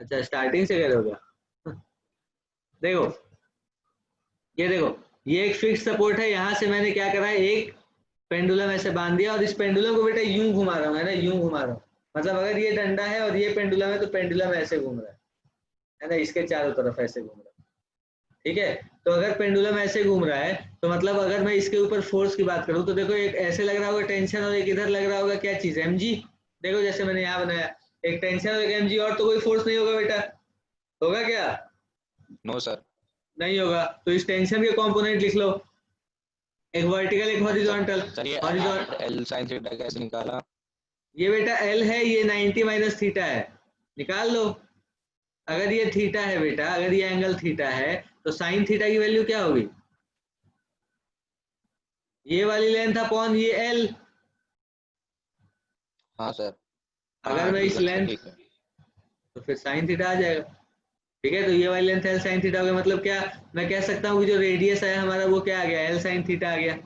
अच्छा, स्टार्टिंग से कह रहे हो क्या? देखो, ये देखो, ये एक फिक्स सपोर्ट है, यहाँ से मैंने क्या करा है, एक पेंडुलम ऐसे बांध दिया, और इस पेंडुलम को बेटा यूं घुमा रहा हूँ, है ना, यूं घुमा रहा हूँ। मतलब अगर ये डंडा है और ये पेंडुलम है तो पेंडुलम ऐसे घूम रहा है ना, इसके चारों तरफ ऐसे घूम रहा है। ठीक है, तो अगर पेंडुलम ऐसे घूम रहा है तो मतलब अगर मैं इसके ऊपर फोर्स की बात करूं तो देखो, एक ऐसे लग रहा होगा टेंशन और एक इधर लग रहा होगा, क्या चीज? mg। देखो जैसे मैंने यहाँ बनाया, एक टेंशन और एक mg, और तो कोई फोर्स नहीं होगा बेटा, होगा क्या? No sir. नहीं होगा। तो इस टेंशन के कंपोनेंट लिख लो, एक वर्टिकल एक हॉरिजॉन्टल। सर ये हॉरिजॉन्टल, एल साइन थीटा कैसे निकाला? ये बेटा L है, ये 90 माइनस थीटा है, निकाल लो। अगर ये थीटा है बेटा, अगर ये एंगल थीटा है तो साइन थीटा की वैल्यू क्या होगी? ये वाली लेंथ अपॉन ये L। हाँ सर। अगर हाँ मैं ठीक इस है सर, लेंथ, ठीक है। तो फिर साइन थीटा आ जाएगा। ठीक है, तो ये वाली लेंथ L साइन थीटा हो गया। मतलब क्या मैं कह सकता हूँ कि जो रेडियस है हमारा वो क्या आ गया? L साइन थीटा आ गया,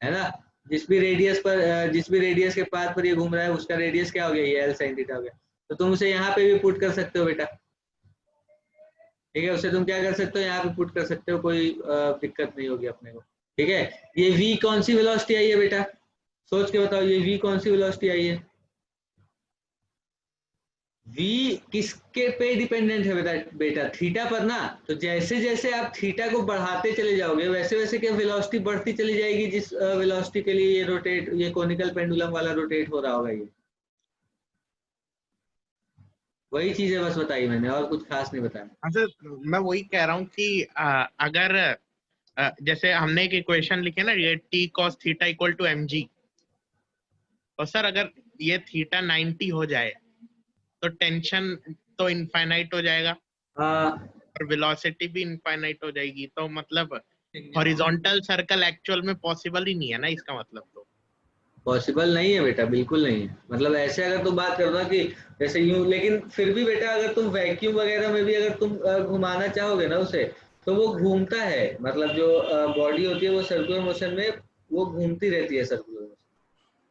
है ना। जिस भी रेडियस के पाथ पर ये घूम रहा है उसका रेडियस क्या हो गया? ये L साइन थीटा हो गया। तो तुम उसे यहाँ पे भी पुट कर सकते हो बेटा, ठीक है। उसे तुम क्या कर सकते हो, यहाँ पे पुट कर सकते हो, कोई दिक्कत नहीं होगी अपने को, ठीक है। ये v कौन सी वेलोसिटी आई है बेटा, सोच के बताओ, ये v कौन सी वेलोसिटी आई है। v किसके पे डिपेंडेंट है बेटा थीटा पर ना। तो जैसे जैसे आप थीटा को बढ़ाते चले जाओगे वैसे वैसे क्या वेलोसिटी बढ़ती चली जाएगी, जिस वेलोसिटी के लिए ये रोटेट, ये कोनिकल पेंडुलम वाला रोटेट हो रहा होगा। ये वही चीज है, बस बताई मैंने, और कुछ खास नहीं बताया। हाँ सर, मैं वही कह रहा हूँ कि अगर जैसे हमने एक इक्वेशन लिखे ना, ये t cos theta equal to mg, और सर अगर ये थीटा 90 हो जाए तो टेंशन तो इनफाइनाइट हो जाएगा हाँ और वेलोसिटी भी इनफाइनाइट हो जाएगी, तो मतलब हॉरिजॉन्टल सर्कल एक्चुअल में पॉसिबल ही नहीं है ना, इसका मतलब तो। पॉसिबल नहीं है बेटा, बिल्कुल नहीं है। मतलब ऐसे अगर तुम बात करो ना कि जैसे यूं, लेकिन फिर भी बेटा अगर तुम वैक्यूम वगैरह में भी अगर तुम घुमाना चाहोगे ना उसे, तो वो घूमता है। मतलब जो बॉडी होती है वो सर्कुलर मोशन में वो घूमती रहती है सर्कुलर मोशन।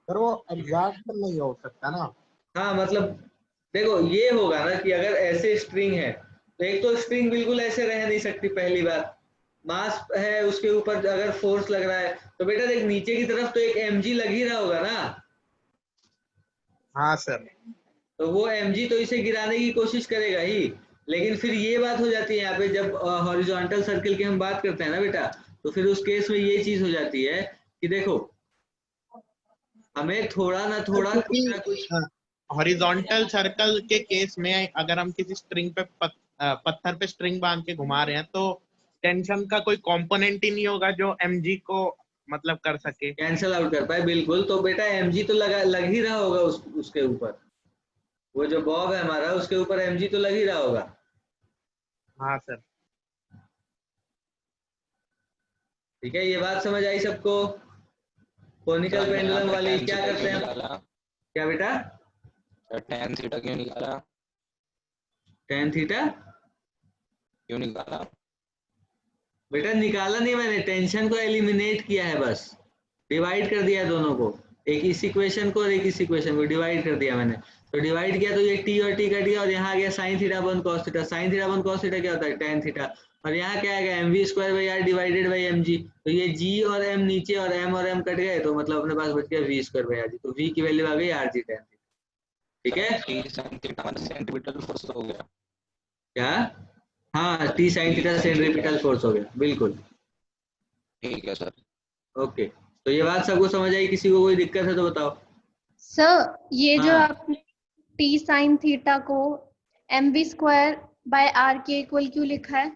पर वो एग्जैक्ट नहीं हो सकता ना। हाँ मतलब देखो ये होगा ना कि अगर ऐसे स्ट्रिंग है तो एक तो स्ट्रिंग बिल्कुल ऐसे रह नहीं सकती, पहली बात। मास है उसके ऊपर, अगर फोर्स लग रहा है तो बेटा देख नीचे की तरफ तो एक mg लग ही रहा होगा ना। हाँ सर। तो वो mg तो इसे गिराने की कोशिश करेगा ही। लेकिन फिर ये बात हो जाती है यहाँ पे, जब हॉरिजॉन्टल सर्कल की हम बात करते हैं ना बेटा, तो फिर उस केस में ये चीज हो जाती है कि देखो हमें थोड़ा ना थोड़ा कुछ ना कुछ। हॉरिजॉन्टल सर्कल के केस में अगर हम किसी स्ट्रिंग पे पत्थर पे स्ट्रिंग बांध के घुमा रहे हैं तो टेंशन का कोई कंपोनेंट ही नहीं होगा जो mg को मतलब कर सके। कैंसल आउट कर पाए, बिल्कुल। तो बेटा mg तो लग ही रहा होगा उसके ऊपर, वो जो बॉब है हमारा उसके ऊपर mg तो लग ही रहा होगा। हाँ सर। ठीक है, ये बात समझ आई सबको। सर कोनिकल हमने यहाँ पेंडुलम पे वाली tan क्या थीटा करते क्यों हैं हम, निकाला? क्या बेटा, सर tan थीटा क्यों निकाला? टेन थीटा क्यों निकाला? बेटा निकाला नहीं मैंने, टेंशन को एलिमिनेट किया है, बस डिवाइड कर दिया दोनों को, एक इस इक्वेशन को और एक इस इक्वेशन को डिवाइड कर दिया मैंने। तो डिवाइड किया तो ये t और t कट गया और यहाँ आ गया sine theta one cos theta. Sine theta one cos theta क्या होता है, टेन थीटा। और यहाँ क्या आएगा mv square by R divided by mg। तो ये g और m नीचे और m कट गए, तो मतलब अपने पास बच गया v स्क्वायर बाई आर जी। तो v की वैल्यू आ गई आर जी टेन थीटा। ठीक है, सर t sin थीटा मतलब सेंट्रीपिटल फोर्स हो गया। क्या, हाँ t sine theta centripetal force हो गया, बिल्कुल। ठीक है सर। ओके, तो ये बात सबको समझ आई, किसी को कोई दिक्कत है तो बताओ। सर ये जो हाँ आपने टी साइन थीटा को mv स्क्वायर बाय आर के इक्वल क्यों लिखा है?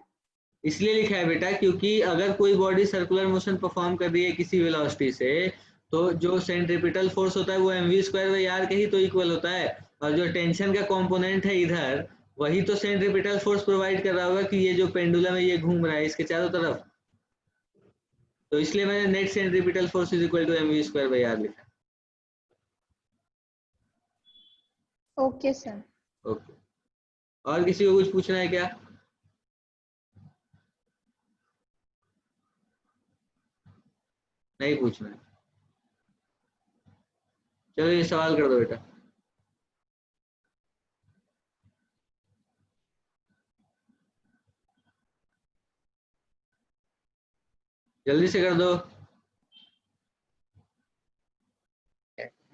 इसलिए लिखा है बेटा क्योंकि अगर कोई बॉडी सर्कुलर मोशन परफॉर्म कर रही है किसी वेलोसिटी से, तो जो सेंट्रीपिटल फोर्स होता है वो mv स्क्वायर बाई आर के ही तो इक्वल होता है। और जो टेंशन का कंपोनेंट है इधर, वही तो सेंट्रीपिटल फोर्स प्रोवाइड कर रहा होगा कि ये जो पेंडुलम है ये घूम रहा है इसके चारों तरफ। तो इसलिए मैंने net centripetal force is equal to mv square by R लिखा। Okay sir. ओके, और किसी को कुछ पूछना है क्या? नहीं पूछना है, चलो ये सवाल कर दो बेटा। जल्दी से कर दो।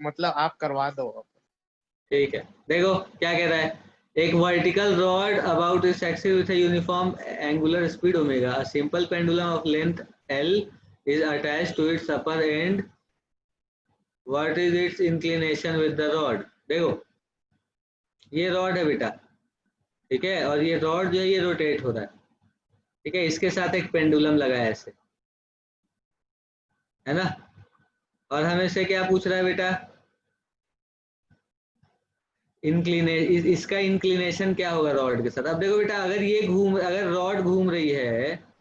मतलब आप करवा दो। ठीक है, देखो क्या कह रहा है। एक vertical rod about its axis with a uniform angular speed omega, a simple pendulum of length L is attached to its upper end. What is its inclination with the rod? देखो ये रॉड है बेटा, ठीक है, और ये rod जो है ये रोटेट हो रहा है, ठीक है। इसके साथ एक पेंडुलम लगा है ऐसे, है ना। और हमें से क्या पूछ रहा है बेटा, इसका इंक्लिनेशन क्या होगा रॉड के साथ। अब देखो बेटा अगर रॉड घूम रही है,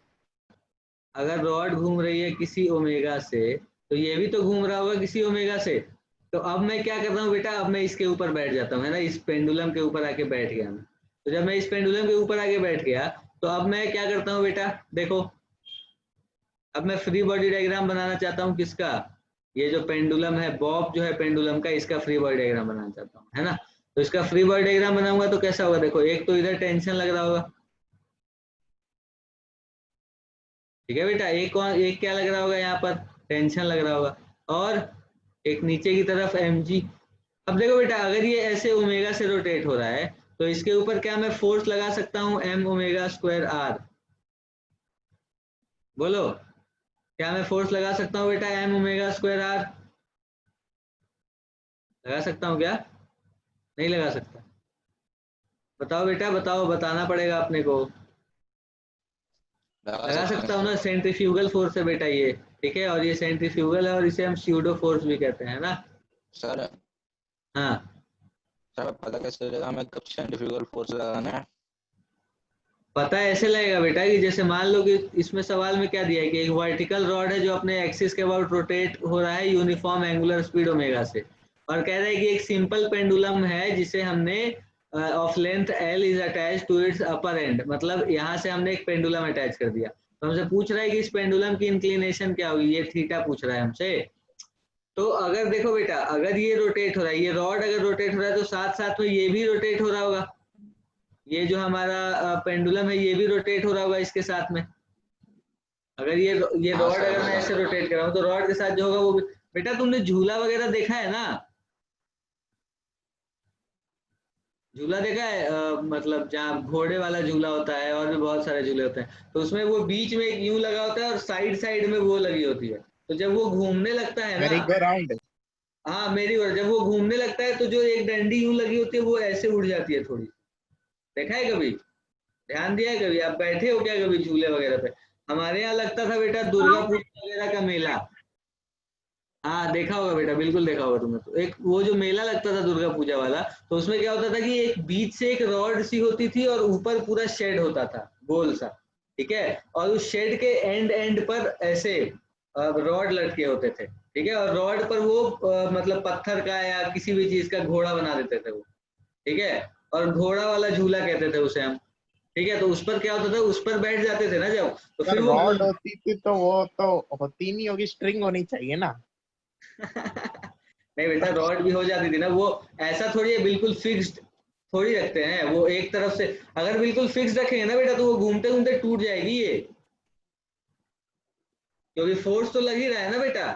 अगर रॉड घूम रही है किसी ओमेगा से, तो ये भी तो घूम रहा होगा किसी ओमेगा से। तो अब मैं क्या कर रहा हूँ बेटा, अब मैं इसके ऊपर बैठ जाता हूँ, है ना, इस पेंडुलम के ऊपर आके बैठ गया मैं। तो जब मैं इस पेंडुलम के ऊपर आके बैठ गया तो अब मैं क्या करता हूँ बेटा, देखो अब मैं फ्री बॉडी डायग्राम बनाना चाहता हूँ किसका, ये जो पेंडुलम है बॉब जो है पेंडुलम का, इसका फ्री बॉडी डायग्राम बनाना चाहता हूँ, है ना। तो इसका फ्री बॉडी डायग्राम बनाऊंगा तो कैसा होगा, देखो एक तो इधर टेंशन लग रहा होगा, ठीक है बेटा, एक क्या लग रहा होगा यहाँ पर, टेंशन लग रहा होगा, और एक नीचे की तरफ mg। अब देखो बेटा अगर ये ऐसे ओमेगा से रोटेट हो रहा है तो इसके ऊपर क्या मैं फोर्स लगा सकता हूँ m ओमेगा स्क्वायर r, बोलो क्या मैं फोर्स लगा सकता हूँ बेटा m ओमेगा स्क्वायर r, लगा सकता हूँ क्या, नहीं लगा सकता, बताओ बेटा बताओ, बताना पड़ेगा अपने को, लगा सकता हूँ ना, सेंट्रीफ्यूगल फोर्स है बेटा ये, ठीक है, और ये सेंट्रीफ्यूगल है और इसे हम स्यूडो फोर्स भी कहते हैं ना। सर हाँ सर पता कैसे चलेगा हमें कब सेंट्रीफ्यूगल फोर्स लगाना है? पता ऐसे लगेगा बेटा कि जैसे मान लो कि इसमें सवाल में क्या दिया है कि एक वर्टिकल रॉड है जो अपने एक्सिस के अबाउट रोटेट हो रहा है यूनिफॉर्म एंगुलर स्पीड ओमेगा से, और कह रहा है कि एक सिंपल पेंडुलम है जिसे हमने of length L is attach to its upper end, मतलब यहाँ से हमने एक पेंडुलम अटैच कर दिया, तो हमसे पूछ रहा है कि इस पेंडुलम की इंक्लिनेशन क्या होगी, ये थीटा पूछ रहा है हमसे। तो अगर देखो बेटा अगर ये रोटेट हो रहा है, ये रॉड अगर रोटेट हो रहा है तो साथ साथ में ये भी रोटेट हो रहा होगा, ये जो हमारा पेंडुलम है ये भी रोटेट हो रहा होगा इसके साथ में, अगर ये हाँ रॉड सर अगर मैं ऐसे रोटेट कर रहा हूँ तो रॉड के साथ जो होगा वो भी, बेटा तुमने झूला वगैरह देखा है ना, झूला देखा है मतलब जहाँ घोड़े वाला झूला होता है और भी बहुत सारे झूले होते हैं, तो उसमें वो बीच में एक यूं लगा होता है और साइड साइड में वो लगी होती है, तो जब वो घूमने लगता है ना, मेरी गो राउंड। हाँ मेरी और जब वो घूमने लगता है तो जो एक डंडी यूं लगी होती है वो ऐसे उड़ जाती है थोड़ी, देखा है कभी, ध्यान दिया है कभी, आप बैठे हो क्या कभी झूले वगैरह पे, हमारे यहाँ लगता था बेटा दुर्गा पूजा वगैरह का मेला, हाँ देखा होगा बेटा, बिल्कुल देखा होगा तुमने, तो एक वो जो मेला लगता था दुर्गा पूजा वाला, तो उसमें क्या होता था कि एक बीच से एक रॉड सी होती थी और ऊपर पूरा शेड होता था गोल सा, ठीक है, और उस शेड के एंड एंड पर ऐसे रॉड लटके होते थे, ठीक है, और रॉड पर वो मतलब पत्थर का या किसी भी चीज का घोड़ा बना देते थे वो, ठीक है, और घोड़ा वाला झूला कहते थे उसे हम, ठीक है, तो उस पर क्या होता था, उस पर बैठ जाते थे ना जब, तो सर फिर वो रॉड होती थी तो वो तो होती नहीं होगी, स्ट्रिंग होनी चाहिए ना। नहीं बेटा रॉड भी हो जाती थी ना, वो ऐसा थोड़ी है बिल्कुल फिक्स्ड थोड़ी रखते हैं, वो एक तरफ से अगर बिल्कुल फिक्स रखेंगे ना बेटा तो वो घूमते घूमते टूट जाएगी ये, क्योंकि फोर्स तो लग ही रहा है ना बेटा,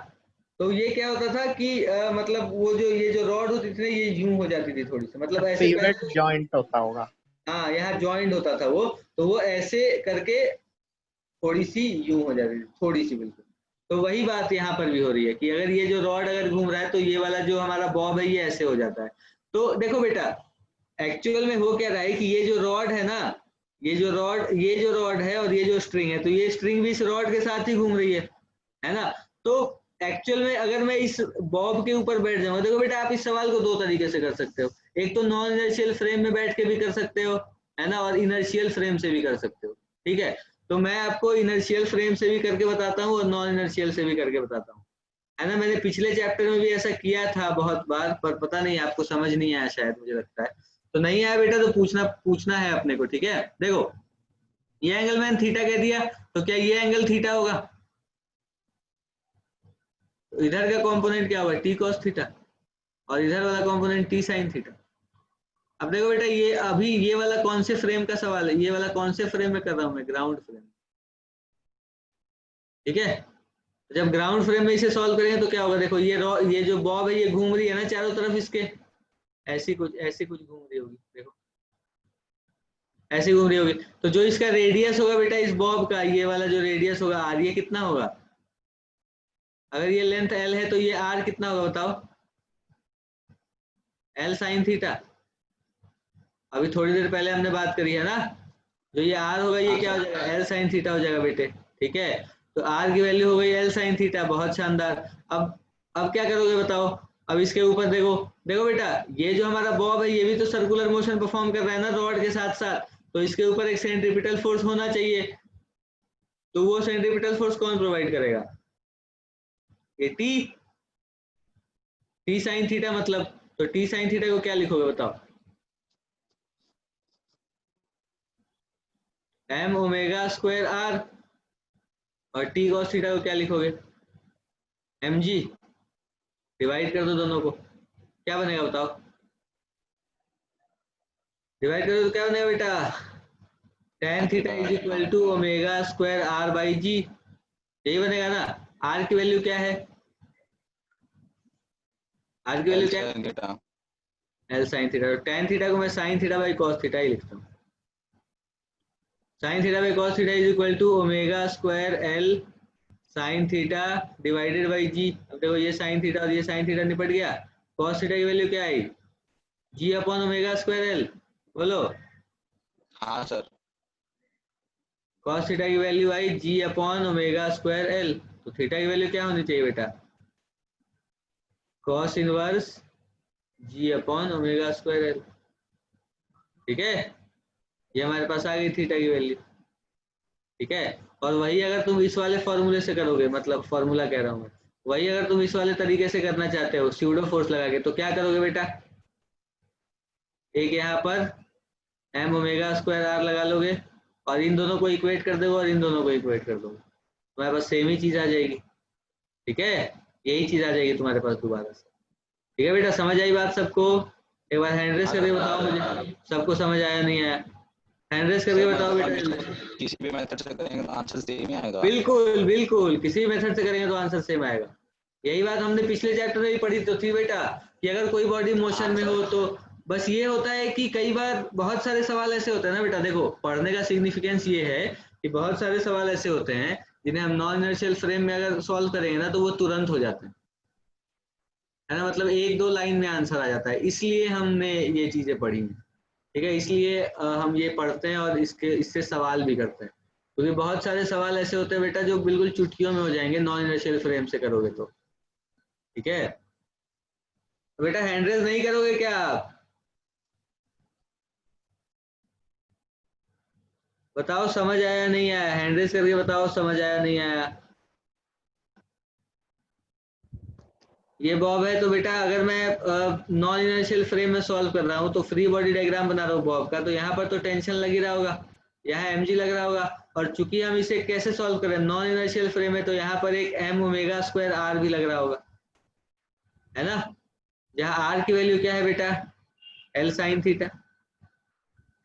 तो ये क्या होता था कि मतलब वो जो ये जो रॉड होती थी ना ये यूं हो जाती थी थोड़ी सी, मतलब ऐसे पहले पिवट जॉइंट होता होगा। हाँ यहाँ ज्वाइंट होता था वो, तो वो ऐसे करके थोड़ी सी यूं हो जाती थी थोड़ी सी बिल्कुल, तो वही बात यहाँ पर भी हो रही है कि अगर ये जो रॉड अगर घूम रहा है तो ये वाला जो हमारा बॉब है ये ऐसे हो जाता है, तो देखो बेटा एक्चुअल में हो क्या रहा है कि ये जो रॉड है ना, ये जो रॉड है और ये जो स्ट्रिंग है, तो ये स्ट्रिंग भी इस रॉड के साथ ही घूम रही है ना, तो एक्चुअल में अगर मैं इस बॉब के ऊपर बैठ जाऊंगा, देखो बेटा आप इस सवाल को दो तरीके से कर सकते हो, एक तो नॉन इनर्शियल फ्रेम में बैठ के भी कर सकते हो, है ना, और इनर्शियल फ्रेम से भी कर सकते हो, ठीक है, तो मैं आपको इनर्शियल फ्रेम से भी करके बताता हूँ और नॉन इनर्शियल से भी करके बताता हूँ, है ना, मैंने पिछले चैप्टर में भी ऐसा किया था बहुत बार, पर पता नहीं आपको समझ नहीं आया शायद, मुझे लगता है, तो नहीं आया बेटा तो पूछना पूछना है अपने को, ठीक है, देखो ये एंगल मैंने थीटा कह दिया, तो क्या ये एंगल थीटा होगा, तो इधर का कंपोनेंट क्या होगा टी कॉस थीटा, और इधर वाला कंपोनेंट टी साइन थीटा। अब देखो बेटा ये अभी ये वाला कौन से फ्रेम का सवाल है, ये वाला कौन से फ्रेम में कर रहा हूं मैं, ग्राउंड फ्रेम, ठीक है, जब ग्राउंड फ्रेम में इसे सॉल्व करेंगे तो क्या होगा, देखो ये जो बॉब है ये घूम रही है ना चारों तरफ इसके, ऐसी कुछ घूम रही होगी, देखो ऐसी घूम रही होगी, तो जो इसका रेडियस होगा बेटा इस बॉब का, ये वाला जो रेडियस होगा आर, ये कितना होगा, अगर ये लेंथ एल है तो ये आर कितना होगा बताओ, एल साइन थीटा, अभी थोड़ी देर पहले हमने बात करी है ना, जो ये आर होगा ये क्या हो जाएगा, एल साइन थीटा हो जाएगा बेटे, ठीक है, तो आर की वैल्यू हो गई एल साइन थीटा, बहुत शानदार। अब क्या करोगे बताओ, अब इसके ऊपर देखो, देखो बेटा ये जो हमारा बॉब है ये भी तो सर्कुलर मोशन परफॉर्म कर रहा है ना रॉड के साथ साथ, तो इसके ऊपर एक सेंट्रीपिटल फोर्स होना चाहिए, तो वो सेंट्रीपिटल फोर्स कौन प्रोवाइड करेगा, ये टी साइन थीटा, मतलब तो टी साइन थीटा को क्या लिखोगे बताओ, एम ओमेगा स्क्वायर आर, और टी कॉस थीटा को क्या लिखोगे, mg, डिवाइड कर दो दोनों को, क्या बनेगा बताओ, डिवाइड करो तो क्या बनेगा बेटा, tan theta is equal to omega square R by G, यही बनेगा ना। आर की वैल्यू क्या है, आर की वैल्यू क्या है, sin theta L sine theta. tan theta को मैं sine theta by cos theta ही लिखता हूँ। Sine theta by cos theta is equal to omega square L sine theta divided by G. अब देखो ये साइन थीटा और ये साइन थीटा निपट गया। कॉस थीटा की वैल्यू क्या आई, जी अपॉन ओमेगा स्क्वायर एल, बोलो। हाँ सर कॉस थीटा की वैल्यू आई जी अपॉन ओमेगा स्क्वायर एल, तो थीटा की वैल्यू क्या होनी चाहिए बेटा, कॉस इनवर्स जी अपॉन ओमेगा स्क्वायर एल। ठीक है, ये हमारे पास आ गई थीटा की वैल्यू। ठीक है, और वही अगर तुम इस वाले फॉर्मूले से करोगे, मतलब फॉर्मूला कह रहा हूँ मैं, वही अगर तुम इस वाले तरीके से करना चाहते हो स्यूडो फोर्स लगा के, तो क्या करोगे बेटा, एक यहाँ पर एम ओमेगा स्क्वायर आर लगा लोगे और इन दोनों को इक्वेट कर दोगे और इन दोनों को इक्वेट कर दोगे, तुम्हारे पास सेम ही चीज आ जाएगी। ठीक है, यही चीज आ जाएगी तुम्हारे पास दोबारा से। ठीक है बेटा, समझ आई बात सबको, एक बार हैंड रेस करके बताओ मुझे, सबको समझ आया नहीं आया, हैंड रेस करके सर बताओ मतलब बेटा। हम इसको किसी भी मेथड से करेंगे तो आंसर सेम ही आएगा। बिल्कुल बिल्कुल, किसी मेथड से करेंगे तो आंसर सेम आएगा। यही बात हमने पिछले चैप्टर में भी पढ़ी तो थी बेटा, कि अगर कोई बॉडी मोशन में हो तो बस ये होता है कि कई बार बहुत सारे सवाल ऐसे होते हैं ना बेटा, देखो पढ़ने का सिग्निफिकेंस ये है कि बहुत सारे सवाल ऐसे होते हैं जिन्हें हम नॉन इनर्शियल फ्रेम में अगर सॉल्व करेंगे ना तो वो तुरंत हो जाते हैं, है ना, मतलब एक दो लाइन में आंसर आ जाता है, इसलिए हमने ये चीजें पढ़ी हैं। ठीक है, इसलिए हम ये पढ़ते हैं और इससे सवाल भी करते हैं, क्योंकि बहुत सारे सवाल ऐसे होते हैं बेटा जो बिल्कुल चुटकियों में हो जाएंगे नॉन इनर्शियल फ्रेम से करोगे तो। ठीक है, तो बेटा हैंड रेज नहीं करोगे क्या आप, बताओ समझ आया नहीं आया, हैंड रेज करके बताओ समझ आया नहीं आया। ये बॉब है तो बेटा अगर मैं नॉन इनर्शियल फ्रेम में सॉल्व कर रहा हूँ तो फ्री बॉडी डायग्राम बना रहा हूँ बॉब का, तो यहाँ पर तो टेंशन लगी रहा होगा, यहाँ एम लग रहा होगा, और चूंकि हम इसे कैसे सॉल्व करें नॉन इनर्शियल फ्रेम है तो यहाँ पर एक एम ओमेगा स्क्वायर आर भी लग रहा होगा, है ना, जहाँ आर की वैल्यू क्या है बेटा, एल साइन थीटा।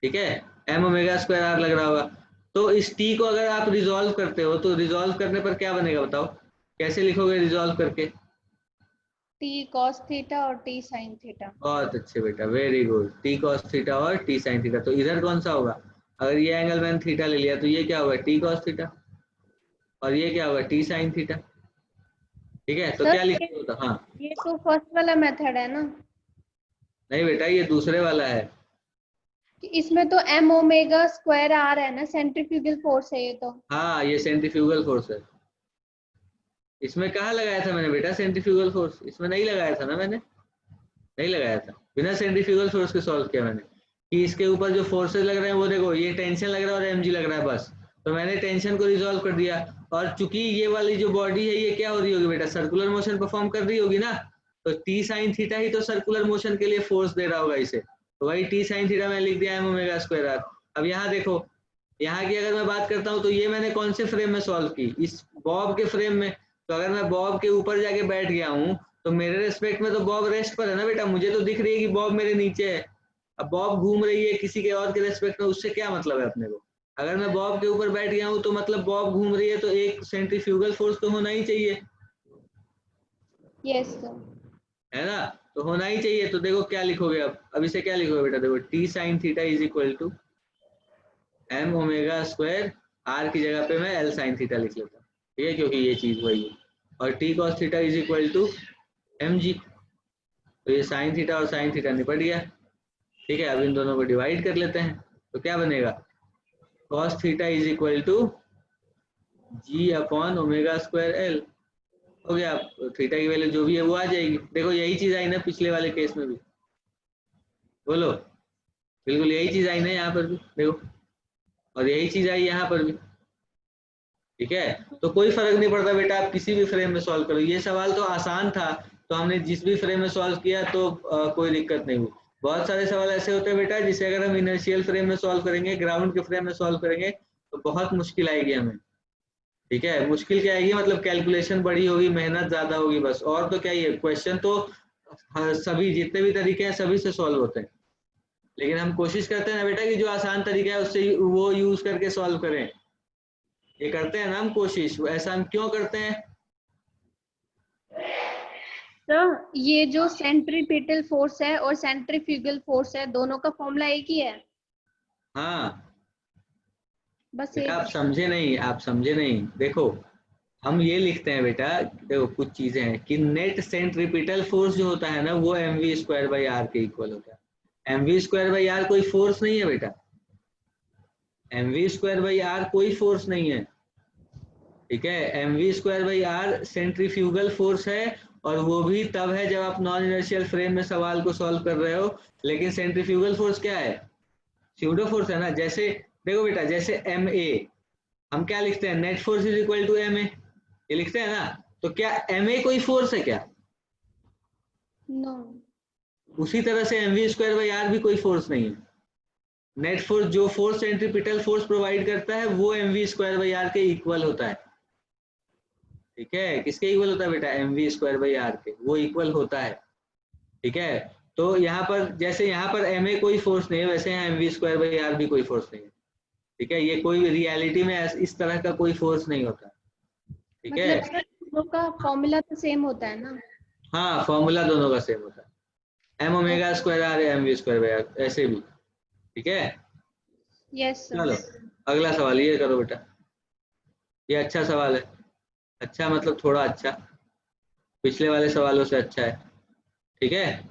ठीक है, एम ओमेगा स्क्वायर आर लग रहा होगा। तो इस टी को अगर आप रिजॉल्व करते हो तो रिजॉल्व करने पर क्या बनेगा बताओ, कैसे लिखोगे रिजॉल्व करके, t cos थीटा और t sin थीटा। बहुत अच्छे बेटा, very good, T cos theta और टी साइन थीटा। तो इधर कौन सा होगा, अगर ये एंगल मैंने थीटा ले लिया तो ये क्या होगा, टी कॉस थीटा, और ये क्या होगा, टी साइन थीटा। ठीक है, तो सर क्या लिखते होता, हाँ, ये तो फर्स्ट वाला मेथड है ना, नहीं बेटा ये दूसरे वाला है। कि इसमें तो m ओमेगा स्क्वायर आर है ना, सेंट्रीफ्यूगल फोर्स है ये तो। हाँ ये सेंट्रीफ्यूगल फोर्स है, इसमें कहाँ लगाया था मैंने बेटा सेंट्रीफ्यूगल फोर्स, इसमें नहीं लगाया था ना मैंने, नहीं लगाया था, बिना सेंट्रीफ्यूगल फोर्स के सॉल्व किया मैंने, कि इसके ऊपर जो फोर्सेस लग रहे हैं वो देखो ये टेंशन लग रहा है और एमजी लग रहा है बस, तो मैंने टेंशन को रिजॉल्व कर दिया, और चूंकि ये वाली जो बॉडी है ये क्या हो रही होगी बेटा, सर्कुलर मोशन परफॉर्म कर रही होगी ना, तो टी साइन थीटा ही तो सर्कुलर मोशन के लिए फोर्स दे रहा होगा इसे, तो वही टी साइन थीटा मैंने लिख दिया एम ओमेगा स्क्वायर आर। अब यहाँ देखो, यहाँ की अगर मैं बात करता हूँ तो ये मैंने कौन से फ्रेम में सॉल्व की, इस बॉब के फ्रेम में, तो अगर मैं बॉब के ऊपर जाके बैठ गया हूँ तो मेरे रेस्पेक्ट में तो बॉब रेस्ट पर है ना बेटा, मुझे तो दिख रही है कि बॉब मेरे नीचे है, अब बॉब घूम रही है किसी के और के रेस्पेक्ट में, उससे क्या मतलब है अपने को, अगर मैं बॉब के ऊपर बैठ गया हूँ तो मतलब बॉब घूम रही है तो एक सेंट्रीफ्यूगल फोर्स तो होना ही चाहिए, यस सर। है ना, तो होना ही चाहिए। तो देखो क्या लिखोगे, अब इसे क्या लिखोगे बेटा, देखो T sine theta is equal to M omega square R की जगह पे मैं एल साइन थीटा लिख लेता हूँ, ठीक है, क्योंकि ये चीज वही है, और T cos theta is equal to M G, तो ये साइन थीटा और साइन थीटा निपट गया। ठीक है, अब इन दोनों को डिवाइड कर लेते हैं, तो क्या बनेगा, cos theta is equal to G upon omega square L, हो गया, थीटा की वैल्यू जो भी है वो आ जाएगी। देखो यही चीज आई ना पिछले वाले केस में भी, बोलो, बिल्कुल यही चीज आई ना यहाँ पर भी देखो, और यही चीज आई यहाँ पर भी। ठीक है, तो कोई फर्क नहीं पड़ता बेटा, आप किसी भी फ्रेम में सॉल्व करो, ये सवाल तो आसान था तो हमने जिस भी फ्रेम में सॉल्व किया तो कोई दिक्कत नहीं हुई। बहुत सारे सवाल ऐसे होते हैं बेटा जिसे अगर हम इनर्शियल फ्रेम में सॉल्व करेंगे, ग्राउंड के फ्रेम में सॉल्व करेंगे तो बहुत मुश्किल आएगी हमें। ठीक है, मुश्किल क्या आएगी, मतलब कैलकुलेशन बड़ी होगी, मेहनत ज्यादा होगी बस, और तो क्या ही है, क्वेश्चन तो सभी जितने भी तरीके हैं सभी से सॉल्व होते हैं। लेकिन हम कोशिश करते हैं ना बेटा कि जो आसान तरीका है उससे वो यूज करके सॉल्व करें। ये करते हैं ना हम कोशिश, ऐसा हम क्यों करते हैं? तो ये जो सेंट्रीपिटल फोर्स है और सेंट्रीफ्यूगल फोर्स है, दोनों का फॉर्मूला एक ही है। हाँ बस बेटा, एक। आप समझे नहीं, आप समझे नहीं। देखो हम ये लिखते हैं बेटा, देखो कुछ चीजें हैं कि नेट सेंट्रीपिटल फोर्स जो होता है ना वो mv² के इक्वल होता है। mv² कोई फोर्स नहीं है बेटा, mv² कोई फोर्स नहीं है, ठीक है। mv² सेंट्रीफ्यूगल फोर्स है, और वो भी तब है जब आप नॉन इनर्शियल फ्रेम में सवाल को सॉल्व कर रहे हो। लेकिन सेंट्रीफ्यूगल फोर्स क्या है? स्यूडो फोर्स है ना। जैसे देखो बेटा, जैसे ma हम क्या लिखते हैं, net force is equal to ma, ये लिखते हैं ना। तो क्या ma कोई फोर्स है क्या? नो। उसी तरह से mv² भी कोई फोर्स नहीं है। नेट फोर्स, जो फोर्स सेंट्रीपिटल फोर्स प्रोवाइड करता है वो mv² के इक्वल होता है, ठीक है। किसके इक्वल होता है बेटा? mv² के, वो इक्वल होता है, ठीक है। तो यहाँ पर जैसे यहाँ पर ma कोई फोर्स नहीं है, वैसे यहाँ mv² भी कोई फोर्स नहीं है, ठीक है। ये कोई रियलिटी में इस तरह का कोई फोर्स नहीं होता, ठीक है। मतलब दोनों का फॉर्मूला तो सेम होता है ना। हाँ फॉर्मूला दोनों का सेम होता है, m⍵² या mv², ऐसे भी, ठीक है। यस चलो सर। अगला सवाल ये करो बेटा, ये अच्छा सवाल है, अच्छा मतलब थोड़ा अच्छा, पिछले वाले सवालों से अच्छा है, ठीक है।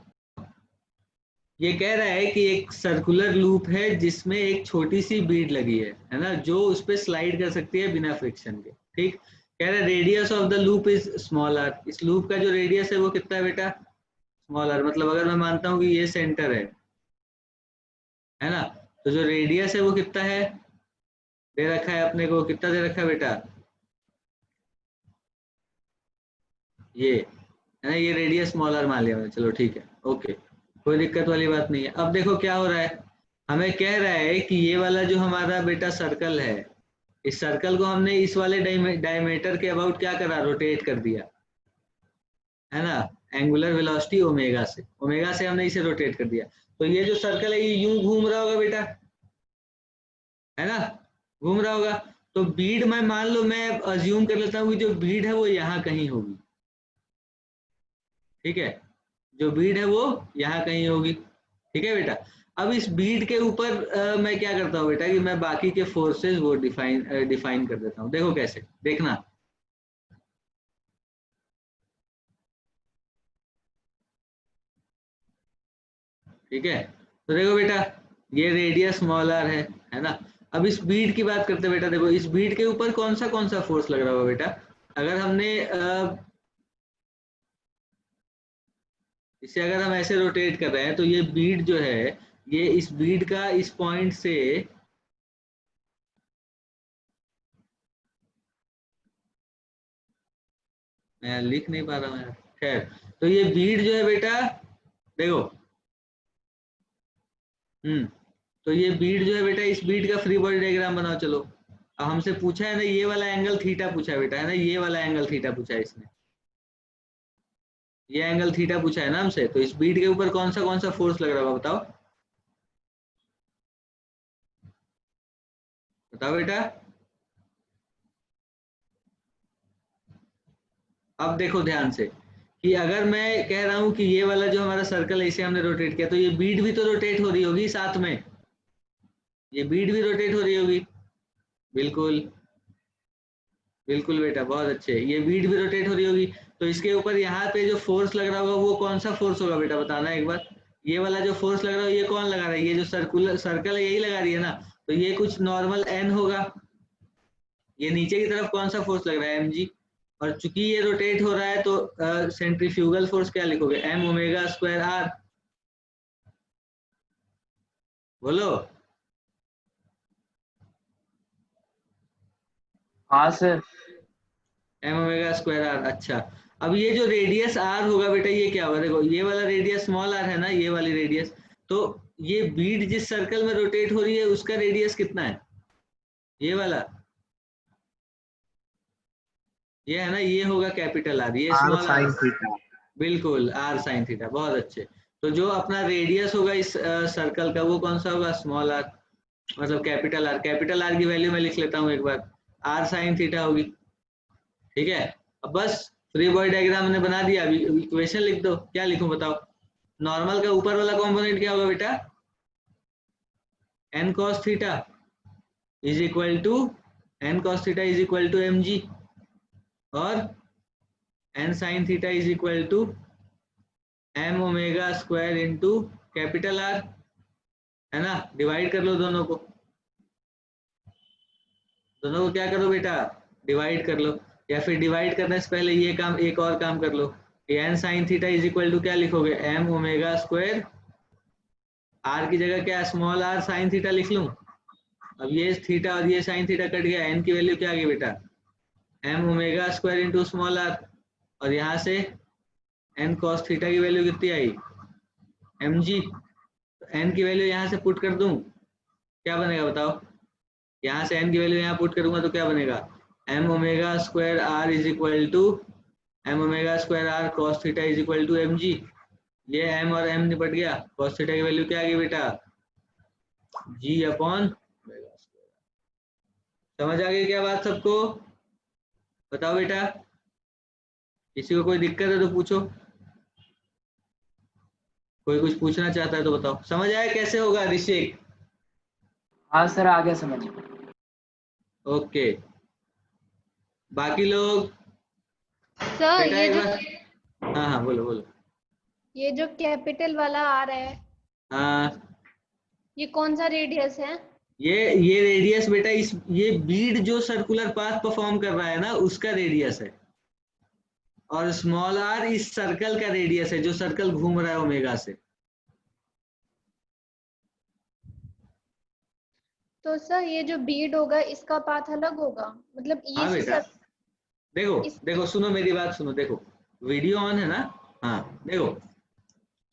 ये कह रहा है कि एक सर्कुलर लूप है जिसमें एक छोटी सी बीड लगी है ना, जो उस पर स्लाइड कर सकती है बिना फ्रिक्शन के, ठीक। कह रहा है radius of the loop is smaller, इस लूप का जो रेडियस है वो कितना है बेटा? स्मॉलर। मतलब अगर मैं मानता हूँ कि ये सेंटर है ना, तो जो रेडियस है वो कितना है दे रखा है अपने को, कितना दे रखा है बेटा? ये है ना, ये रेडियस स्मॉलर मान लिया मैंने, चलो ठीक है, ओके, कोई दिक्कत वाली बात नहीं है। अब देखो क्या हो रहा है, हमें कह रहा है कि ये वाला जो हमारा बेटा सर्कल है, इस सर्कल को हमने इस वाले डायमीटर के अबाउट क्या करा, रोटेट कर दिया, है ना। एंगुलर वेलोसिटी ओमेगा से हमने इसे रोटेट कर दिया। तो ये जो सर्कल है ये यूं घूम रहा होगा बेटा, है ना, घूम रहा होगा। तो बीड मैं मान लो, मैं अज्यूम कर लेता हूँ कि जो बीड है वो यहाँ कहीं होगी, ठीक है, जो बीड है वो यहाँ कहीं होगी, ठीक है बेटा। अब इस बीड के ऊपर मैं क्या करता हूँ बेटा कि मैं बाकी के फोर्सेस वो डिफाइन कर देता हूँ। देखो कैसे, देखना, ठीक है। तो देखो बेटा, ये रेडियस स्मॉलर है ना। अब इस बीड की बात करते हैं बेटा, देखो इस बीड के ऊपर कौन सा फोर्स लग रहा होगा बेटा? अगर हमने इसे अगर हम ऐसे रोटेट कर रहे हैं तो ये बीड जो है, ये इस बीड का इस पॉइंट से मैं लिख नहीं पा रहा हूँ यार, खैर। तो ये बीड जो है बेटा, देखो, तो ये बीड जो है बेटा, इस बीड का फ्री बॉडी डायग्राम बनाओ चलो। अब हमसे पूछा है ना ये वाला एंगल थीटा पूछा है बेटा, है ना, ये वाला एंगल थीटा पूछा है इसने, ये एंगल थीटा पूछा है ना हमसे। तो इस बीड के ऊपर कौन सा फोर्स लग रहा होगा बताओ, बताओ बेटा। अब देखो ध्यान से कि अगर मैं कह रहा हूं कि ये वाला जो हमारा सर्कल है इसे हमने रोटेट किया, तो ये बीड भी तो रोटेट हो रही होगी साथ में, ये बीड भी रोटेट हो रही होगी, बिल्कुल बिल्कुल बेटा, बहुत अच्छे, ये बीड भी रोटेट हो रही होगी। तो इसके ऊपर यहाँ पे जो फोर्स लग रहा होगा वो कौन सा फोर्स होगा बेटा, बताना एक बार। ये वाला जो फोर्स लग रहा है ये कौन लगा रहा है? ये जो सर्कल है यही लगा रही है ना, तो ये कुछ नॉर्मल एन होगा। ये नीचे की तरफ कौन सा फोर्स लग रहा है, mg। और चूंकि ये रोटेट हो रहा है तो सेंट्रीफ्यूगल फोर्स क्या लिखोगे, m⍵²r, बोलो। हाँ सर। m⍵²r, अच्छा। अब ये जो रेडियस r होगा बेटा ये क्या होगा, देखो ये वाला रेडियस स्मॉल r है ना, ये वाली रेडियस। तो ये बीड जिस सर्कल में रोटेट हो रही है उसका रेडियस कितना है, ये वाला, ये है ना, ये होगा कैपिटल R, ये r small r, sin theta. बिल्कुल r sin थीटा, बहुत अच्छे। तो जो अपना रेडियस होगा इस सर्कल का वो कौन सा होगा, स्मॉल आर, मतलब कैपिटल आर। कैपिटल आर की वैल्यू मैं लिख लेता हूँ एक बार, आर साइन थीटा होगी। ठीक है, अब बस फ्री बॉडी डायग्राम मैंने बना दिया, अभी इक्वेशन लिख दो। क्या लिखूं बताओ? नॉर्मल का ऊपर वाला कंपोनेंट क्या होगा बेटा, n cos theta is equal to n cos theta is equal to mg, और n sin theta is equal to m omega square into capital R, है ना। डिवाइड कर लो दोनों को, दोनों को क्या करो बेटा, डिवाइड कर लो। या फिर डिवाइड करने से पहले ये काम, एक और काम कर लो, n sin theta is equal to क्या लिखोगे, m ओमेगा स्क्वायर, r की जगह क्या स्मॉल r sin थीटा लिख लूं। अब ये थीटा और ये sin थीटा कट गया, n की वैल्यू क्या आ गई बेटा, m omega square into small r, और यहाँ से n cos थीटा की वैल्यू कितनी आई, mg। n की वैल्यू यहाँ से पुट कर दूं, क्या बनेगा बताओ, यहाँ से n की वैल्यू यहाँ पुट करूंगा तो क्या बनेगा, m omega square r is equal to m omega square r cos theta is equal to mg। ये m और m निपट गया, cos थीटा की वैल्यू क्या आ गई बेटा, g अपॉन। समझ आ गई क्या बात सबको? बताओ बेटा, किसी को कोई दिक्कत है तो पूछो, कोई कुछ पूछना चाहता है तो बताओ। समझ आया कैसे होगा ऋषिक? हाँ सर, आ गया समझ। ओके, बाकी लोग सर बेटा ये एक जो बार, हाँ हाँ बोलो बोलो। ये जो कैपिटल वाला आ रहा है, हाँ, ये कौन सा रेडियस है? ये रेडियस बेटा, इस ये बीड जो सर्कुलर पाथ परफॉर्म कर रहा है ना उसका रेडियस है, और स्मॉल आर इस सर्कल का रेडियस है जो सर्कल घूम रहा है ओमेगा से। तो सर ये जो बीड होगा इसका पाथ अलग होगा, मतलब ये हाँ बेटा, देखो इस देखो सुनो मेरी बात सुनो, देखो वीडियो ऑन है ना। हाँ देखो,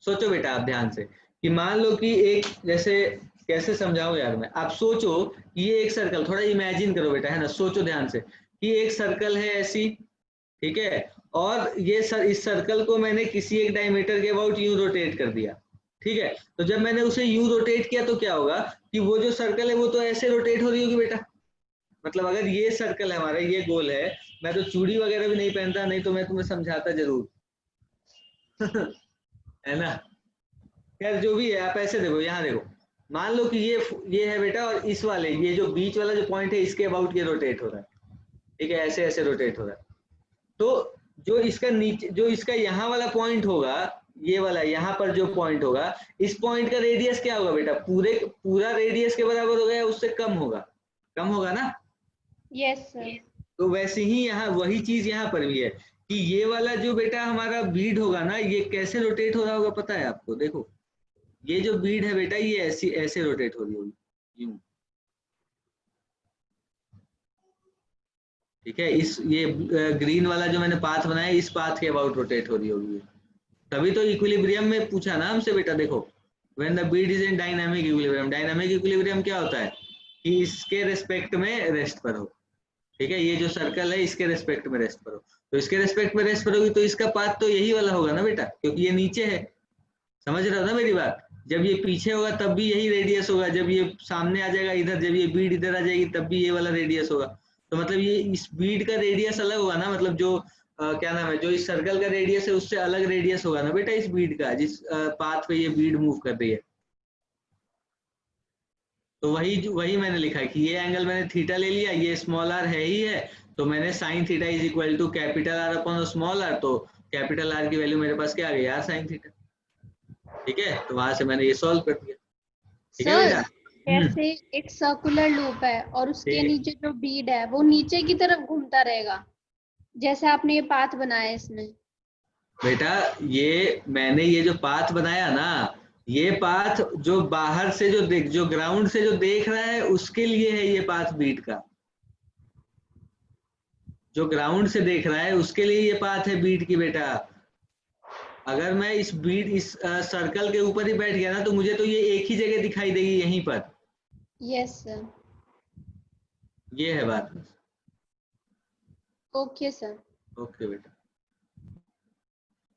सोचो बेटा आप ध्यान से, कि मान लो कि एक, जैसे कैसे समझाऊं यार मैं, आप सोचो कि ये एक सर्कल, थोड़ा इमेजिन करो बेटा, है ना, सोचो ध्यान से कि एक सर्कल है ऐसी, ठीक है, और ये इस सर्कल को मैंने किसी एक डायमीटर के अबाउट यूं रोटेट कर दिया। ठीक है, तो जब मैंने उसे यूं रोटेट किया तो क्या होगा कि वो जो सर्कल है वो तो ऐसे रोटेट हो रही होगी बेटा। मतलब अगर ये सर्कल है हमारा, ये गोल है, मैं तो चूड़ी वगैरह भी नहीं पहनता, नहीं तो मैं तुम्हें समझाता जरूर है ना। यार जो भी है, आप ऐसे देखो, यहाँ देखो, मान लो कि ये है बेटा, और इस वाले, ये जो बीच वाला जो पॉइंट है इसके अबाउट ये रोटेट हो रहा है। ठीक है, ऐसे ऐसे रोटेट हो रहा है। तो जो इसका नीचे, जो इसका यहाँ वाला पॉइंट होगा, ये वाला यहाँ पर जो पॉइंट होगा, इस पॉइंट का रेडियस क्या होगा बेटा, पूरा रेडियस के बराबर होगा या उससे कम होगा? कम होगा ना। Yes sir. तो वैसे ही यहाँ वही चीज यहाँ पर भी है, कि ये वाला जो बेटा हमारा बीड होगा ना, ये कैसे रोटेट हो रहा होगा पता है आपको? देखो ये जो बीड है बेटा, ये ऐसी ऐसे रोटेट हो रही होगी यूं। ठीक है, इस ये ग्रीन वाला जो मैंने पाथ बनाया, इस पाथ के अबाउट रोटेट हो रही होगी। तभी तो इक्विलिब्रियम में पूछा ना हमसे बेटा, देखो when the Beed is in dynamic equilibrium. Dynamic equilibrium क्या होता है कि इसके रिस्पेक्ट में रेस्ट पर हो। ठीक है, ये जो सर्कल है इसके रेस्पेक्ट में रेस्ट करो, तो इसके रेस्पेक्ट में रेस्ट करोगी तो इसका पाथ तो यही वाला होगा ना बेटा, क्योंकि ये नीचे है। समझ रहे हो ना मेरी बात? जब ये पीछे होगा तब भी यही रेडियस होगा, जब ये सामने आ जाएगा इधर, जब ये बीड इधर आ जाएगी तब भी ये वाला रेडियस होगा। तो मतलब ये इस बीड का रेडियस अलग होगा ना, मतलब जो क्या नाम है, जो इस सर्कल का रेडियस है उससे अलग रेडियस होगा ना बेटा इस बीड का, जिस पाथ पे ये बीड मूव कर रही है। तो वही मैंने लिखा है कि ये एंगल मैंने थीटा ले लिया, ये स्मॉल आर है ही है, तो मैंने sine theta is equal to capital R upon small R, तो कैपिटल आर की वैल्यू मेरे पास क्या आ गई यार, साइन थीटा। ठीक है, तो वहां से मैंने ये सॉल्व कर दिया। ठीक है बेटा। जैसे एक सर्कुलर लूप है और उसके ठीक। नीचे जो बीड है वो नीचे की तरफ घूमता रहेगा, जैसे आपने ये पाथ बनाया इसमें। बेटा ये मैंने ये जो पाथ बनाया ना, ये पाथ जो बाहर से जो ग्राउंड से जो देख रहा है उसके लिए है ये पाथ बीट का। जो ग्राउंड से देख रहा है उसके लिए ये पाथ है बीट की बेटा। अगर मैं इस सर्कल के ऊपर ही बैठ गया ना तो मुझे तो ये एक ही जगह दिखाई देगी, यहीं पर। Yes sir. ये है बात। Okay sir. ओके बेटा,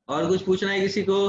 और कुछ पूछना है किसी को?